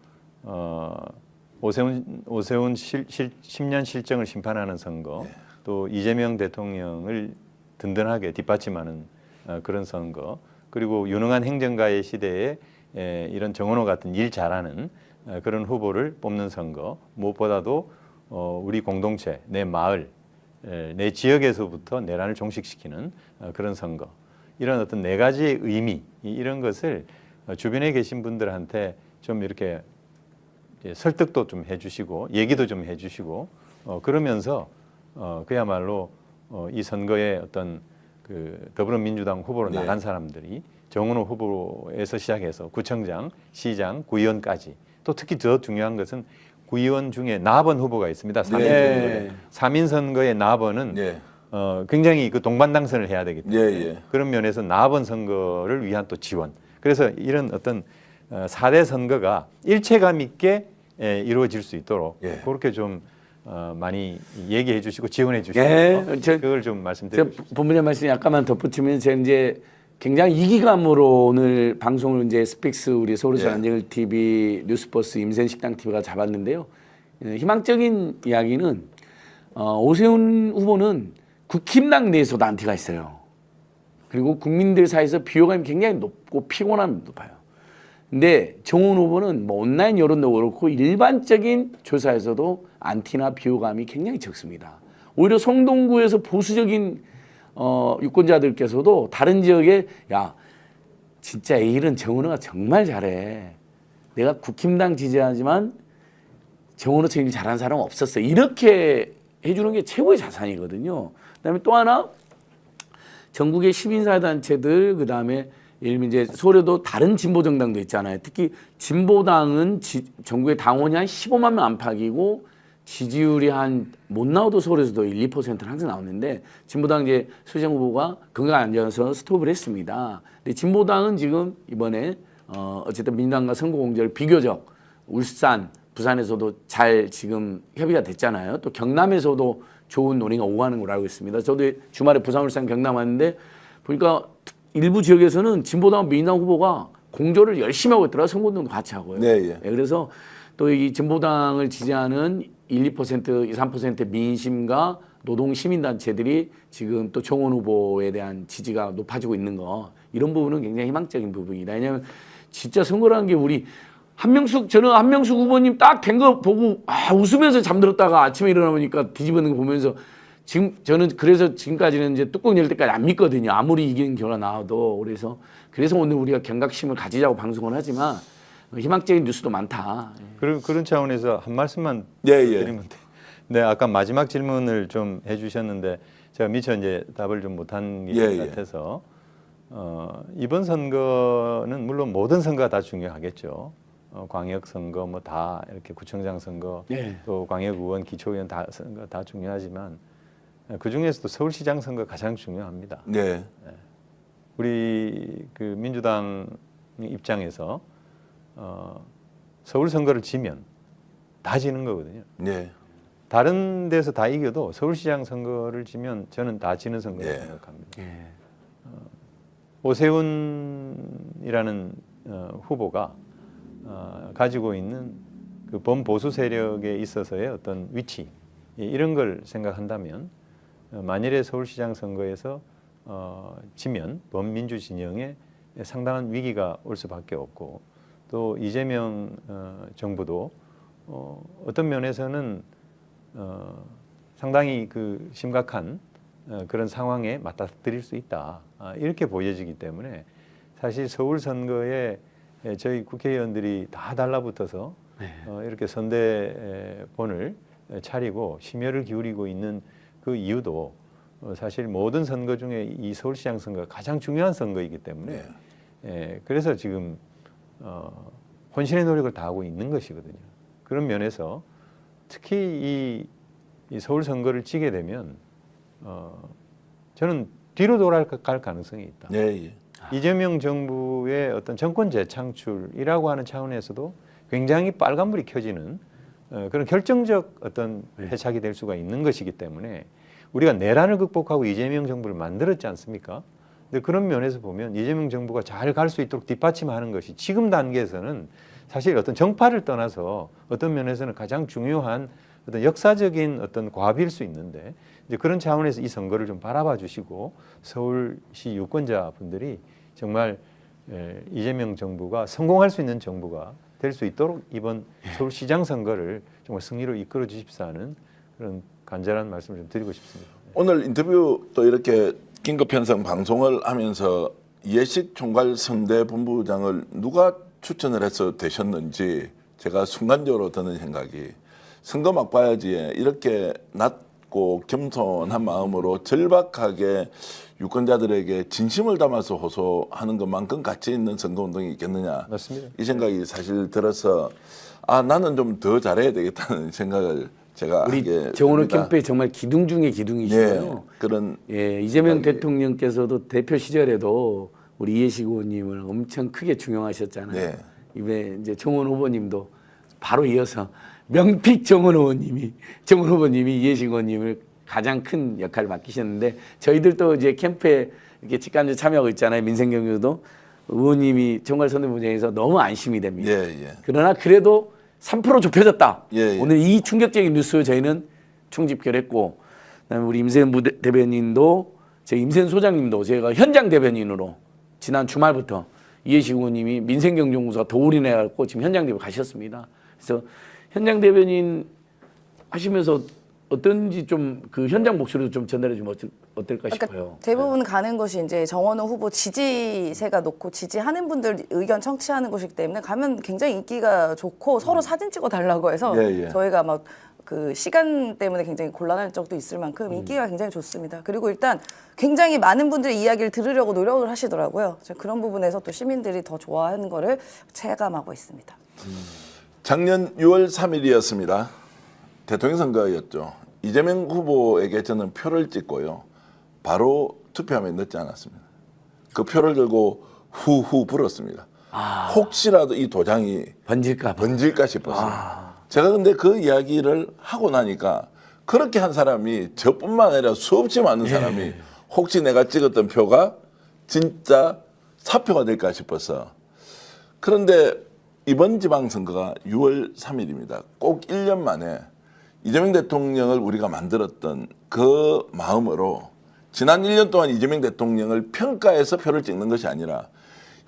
오세훈 10년 실정을 심판하는 선거, 또 이재명 대통령을 든든하게 뒷받침하는 그런 선거, 그리고 유능한 행정가의 시대에 이런 정원호 같은 일 잘하는 그런 후보를 뽑는 선거, 무엇보다도 우리 공동체, 내 마을, 내 지역에서부터 내란을 종식시키는 그런 선거, 이런 어떤 네 가지의 의미 이런 것을 주변에 계신 분들한테 좀 이렇게 설득도 좀 해주시고 얘기도 좀 해주시고 그러면서 그야말로 이 선거에 어떤 더불어민주당 후보로 나간 사람들이 정은호 후보에서 시작해서 구청장, 시장, 구의원까지 또 특히 더 중요한 것은 구의원 중에 나번 후보가 있습니다. 3인 선거의 나번은 굉장히 동반당선을 해야 되기 때문에 그런 면에서 나번 선거를 위한 또 지원. 그래서 이런 어떤 4대 선거가 일체감 있게 이루어질 수 있도록 그렇게 좀 많이 얘기해 주시고 지원해 주시고 그걸 좀 말씀드리고 싶습니다. 본부장 말씀 약간만 덧붙이면 제가 이제 굉장히 이기감으로 오늘 방송을 이제 스픽스 우리 서울에서 안정일 TV, 뉴스버스, 임센식당 TV가 잡았는데요. 희망적인 이야기는 오세훈 후보는 국힘당 내에서도 안티가 있어요. 그리고 국민들 사이에서 비호감이 굉장히 높고 피곤함이 높아요. 근데 정훈 후보는 뭐 온라인 여론도 그렇고 일반적인 조사에서도 안티나 비호감이 굉장히 적습니다. 오히려 성동구에서 보수적인 유권자들께서도 다른 지역에 야 진짜 A일은 정은호가 정말 잘해. 내가 국힘당 지지하지만 정은호처럼 일 잘하는 사람 없었어. 이렇게 해주는 게 최고의 자산이거든요. 그다음에 또 하나 전국의 시민사회단체들 그다음에 예를 들면 이제 서울에도 다른 진보 정당도 있잖아요. 특히 진보당은 전국의 당원이 한 15만 명 안팎이고 지지율이 한 못 나와도 서울에서도 1, 2%는 항상 나오는데 진보당 이제 수정 후보가 건강 안 좋아서 스톱을 했습니다. 근데 진보당은 지금 이번에 어쨌든 민주당과 선거 공조를 비교적 울산, 부산에서도 잘 지금 협의가 됐잖아요. 또 경남에서도 좋은 논의가 오가는 걸로 알고 있습니다. 저도 주말에 부산, 울산, 경남 왔는데 보니까 일부 지역에서는 진보당, 민주당 후보가 공조를 열심히 하고 있더라고요. 선거운동도 같이 하고요. 그래서 또 이 진보당을 지지하는 1, 2%, 2, 3% 민심과 노동 시민단체들이 지금 또 정원 후보에 대한 지지가 높아지고 있는 거 이런 부분은 굉장히 희망적인 부분이다. 왜냐하면 진짜 선거라는 게 우리 저는 한명숙 후보님 딱 된 거 보고 웃으면서 잠들었다가 아침에 일어나 보니까 뒤집어는 거 보면서 지금 저는 그래서 지금까지는 이제 뚜껑 열 때까지 안 믿거든요. 아무리 이기는 결과 나와도 그래서 오늘 우리가 경각심을 가지자고 방송을 하지만 희망적인 뉴스도 많다. 그런 차원에서 한 말씀만 드리면 돼. 네, 아까 마지막 질문을 좀 해주셨는데 제가 미처 이제 답을 좀 못한 게 예, 예. 같아서 이번 선거는 물론 모든 선거가 다 중요하겠죠. 광역 선거 뭐 다 이렇게 구청장 선거 예. 또 광역의원 기초의원 다 선거 다 중요하지만 그 중에서도 서울시장 선거 가장 중요합니다. 네. 우리 그 민주당 입장에서 서울 선거를 지면 다 지는 거거든요. 네. 다른 데서 다 이겨도 서울시장 선거를 지면 저는 다 지는 선거라고 예. 생각합니다. 예. 오세훈이라는 후보가 가지고 있는 그 범보수 세력에 있어서의 어떤 위치 이런 걸 생각한다면 만일에 서울시장 선거에서 지면 범민주 진영에 상당한 위기가 올 수밖에 없고 또 이재명 정부도 어떤 면에서는 상당히 그 심각한 그런 상황에 맞닥뜨릴 수 있다 이렇게 보여지기 때문에 사실 서울 선거에 저희 국회의원들이 다 달라붙어서 이렇게 선대본을 차리고 심혈을 기울이고 있는 그 이유도 사실 모든 선거 중에 이 서울시장 선거가 가장 중요한 선거이기 때문에 그래서 지금 혼신의 노력을 다하고 있는 것이거든요. 그런 면에서 특히 이 서울 선거를 치게 되면 저는 뒤로 돌아갈 가능성이 있다. 네. 예. 이재명 정부의 어떤 정권 재창출이라고 하는 차원에서도 굉장히 빨간불이 켜지는 그런 결정적 어떤 패착이 될 수가 있는 것이기 때문에 우리가 내란을 극복하고 이재명 정부를 만들었지 않습니까? 근데 그런 면에서 보면 이재명 정부가 잘 갈 수 있도록 뒷받침하는 것이 지금 단계에서는 사실 어떤 정파를 떠나서 어떤 면에서는 가장 중요한 어떤 역사적인 어떤 과비일 수 있는데 이제 그런 차원에서 이 선거를 좀 바라봐 주시고 서울시 유권자 분들이 정말 이재명 정부가 성공할 수 있는 정부가 될 수 있도록 이번 서울시장 선거를 정말 승리로 이끌어 주십사 하는 그런 간절한 말씀을 좀 드리고 싶습니다. 오늘 인터뷰 또 이렇게 긴급 편성 방송을 하면서 이해식 총괄 선대본부장을 누가 추천을 해서 되셨는지 제가 순간적으로 드는 생각이 선거 막바지에 이렇게 낮고 겸손한 마음으로 절박하게 유권자들에게 진심을 담아서 호소하는 것만큼 가치 있는 선거운동이 있겠느냐. 맞습니다. 이 생각이 사실 들어서 나는 좀 더 잘해야 되겠다는 생각을 제가 하게 우리 정원호 됩니다. 캠프의 정말 기둥 중의 기둥이시고요. 네, 그런 예, 이재명 대통령께서도 대표 시절에도 우리 이해식 의원님을 엄청 크게 중용하셨잖아요. 네. 이번에 이제 정원 후보님도 바로 이어서 명픽 정원 후보님이 이해식 의원님을 가장 큰 역할을 맡기셨는데 저희들도 이제 캠프에 이렇게 직간접 참여하고 있잖아요. 민생경제도 의원님이 정말 선대본부장에서 너무 안심이 됩니다. 예. 그러나 그래도 3% 좁혀졌다. 예. 오늘 이 충격적인 뉴스 저희는 총집결했고, 그다음에 우리 임세현 대변인도 제 임세현 소장님도 제가 현장 대변인으로 지난 주말부터 이해식 의원님이 민생경제연구소가 더 올인해갖고 지금 현장 대변 가셨습니다. 그래서 현장 대변인 하시면서 어떤지 좀 그 현장 목소리도 좀 전달해 주면 어떨까 싶어요. 그러니까 대부분 가는 것이 이제 정원호 후보 지지세가 높고 지지하는 분들 의견 청취하는 곳이기 때문에 가면 굉장히 인기가 좋고 서로 사진 찍어 달라고 해서 예. 저희가 막 그 시간 때문에 굉장히 곤란할 적도 있을 만큼 인기가 굉장히 좋습니다. 그리고 일단 굉장히 많은 분들의 이야기를 들으려고 노력을 하시더라고요. 그런 부분에서 또 시민들이 더 좋아하는 거를 체감하고 있습니다. 작년 6월 3일이었습니다. 대통령 선거였죠. 이재명 후보에게 저는 표를 찍고요. 바로 투표함에 넣지 않았습니다. 그 표를 들고 후후 불었습니다. 혹시라도 이 도장이 번질까 싶었어요. 제가 근데 그 이야기를 하고 나니까 그렇게 한 사람이 저뿐만 아니라 수없이 많은 사람이 혹시 내가 찍었던 표가 진짜 사표가 될까 싶어서. 그런데 이번 지방선거가 6월 3일입니다. 꼭 1년 만에 이재명 대통령을 우리가 만들었던 그 마음으로 지난 1년 동안 이재명 대통령을 평가해서 표를 찍는 것이 아니라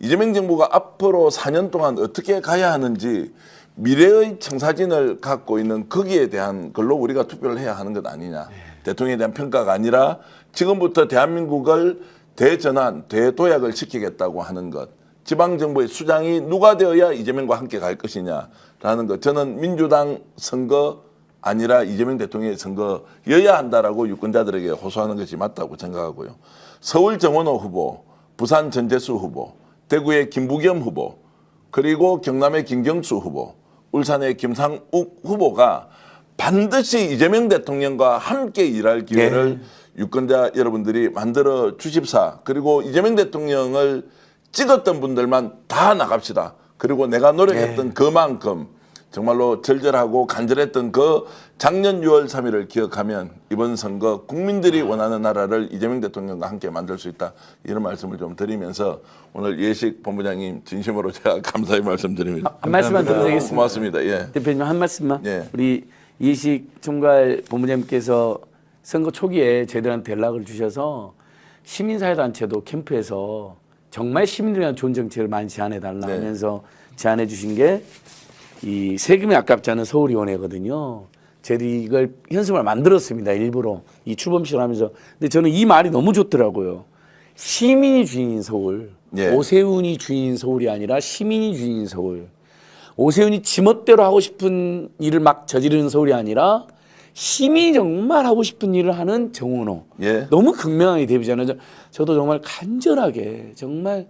이재명 정부가 앞으로 4년 동안 어떻게 가야 하는지 미래의 청사진을 갖고 있는 거기에 대한 걸로 우리가 투표를 해야 하는 것 아니냐. 대통령에 대한 평가가 아니라 지금부터 대한민국을 대전환, 대도약을 시키겠다고 하는 것. 지방정부의 수장이 누가 되어야 이재명과 함께 갈 것이냐라는 것. 저는 민주당 선거 아니라 이재명 대통령의 선거여야 한다라고 유권자들에게 호소하는 것이 맞다고 생각하고요. 서울 정원호 후보, 부산 전재수 후보, 대구의 김부겸 후보, 그리고 경남의 김경수 후보, 울산의 김상욱 후보가 반드시 이재명 대통령과 함께 일할 기회를 유권자 여러분들이 만들어 주십사. 그리고 이재명 대통령을 찍었던 분들만 다 나갑시다. 그리고 내가 노력했던 그만큼 정말로 절절하고 간절했던 그 작년 6월 3일을 기억하면 이번 선거 국민들이 원하는 나라를 이재명 대통령과 함께 만들 수 있다. 이런 말씀을 좀 드리면서 오늘 예식 본부장님 진심으로 제가 감사의 말씀드립니다. 한 말씀만 더 드리겠습니다. 고맙습니다. 예. 대표님 한 말씀만. 예. 우리 이식 총괄 본부장님께서 선거 초기에 저희들한테 연락을 주셔서 시민사회단체도 캠프에서 정말 시민들에 대한 좋은 정책을 많이 제안해달라 네. 하면서 제안해 주신 게 이 세금이 아깝지 않은 서울위원회거든요. 저희들이 이걸 현수막을 만들었습니다. 일부러 이 출범식을 하면서. 근데 저는 이 말이 너무 좋더라고요. 시민이 주인인 서울. 예. 오세훈이 주인인 서울이 아니라 시민이 주인인 서울. 오세훈이 지멋대로 하고 싶은 일을 막 저지르는 서울이 아니라 시민이 정말 하고 싶은 일을 하는 정원호. 예. 너무 극명하게 데뷔잖아요. 저도 정말 간절하게 정말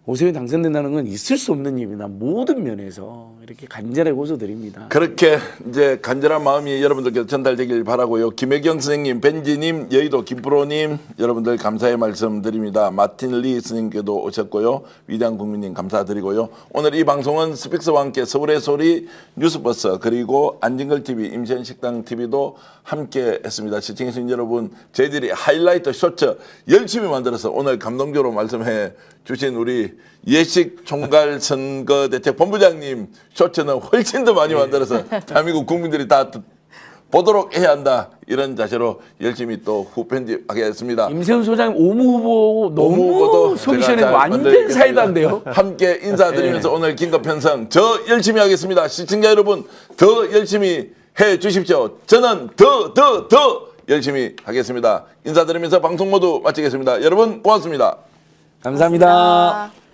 오세훈이 당선된다는 건 있을 수 없는 일입니다. 모든 면에서 이렇게 간절하게 호소드립니다. 그렇게 이제 간절한 마음이 여러분들께 전달되길 바라고요. 김혜경 선생님, 벤지님, 여의도 김프로님 여러분들 감사의 말씀드립니다. 마틴 리 스님께도 오셨고요. 위대한 국민님 감사드리고요. 오늘 이 방송은 스픽스와 함께 서울의 소리 뉴스버스 그리고 안진걸 TV, 임시현 식당 TV도 함께 했습니다. 시청해주신 여러분 저희들이 하이라이트 쇼츠 열심히 만들어서 오늘 감동적으로 말씀해 주신 우리 예식 총괄 선거 대책 본부장님 쇼츠는 훨씬 더 많이 만들어서 대한민국 국민들이 다 보도록 해야 한다. 이런 자세로 열심히 또 후편집하겠습니다. 임세훈 소장님 오무 후보 오무 후보도 너무 속이 제가 시원해 잘 완전 만들겠습니다. 사이다인데요. 함께 인사드리면서 오늘 긴급 편성 저 열심히 하겠습니다. 시청자 여러분 더 열심히 해 주십시오. 저는 더 열심히 하겠습니다. 인사드리면서 방송 모두 마치겠습니다. 여러분 고맙습니다. 감사합니다.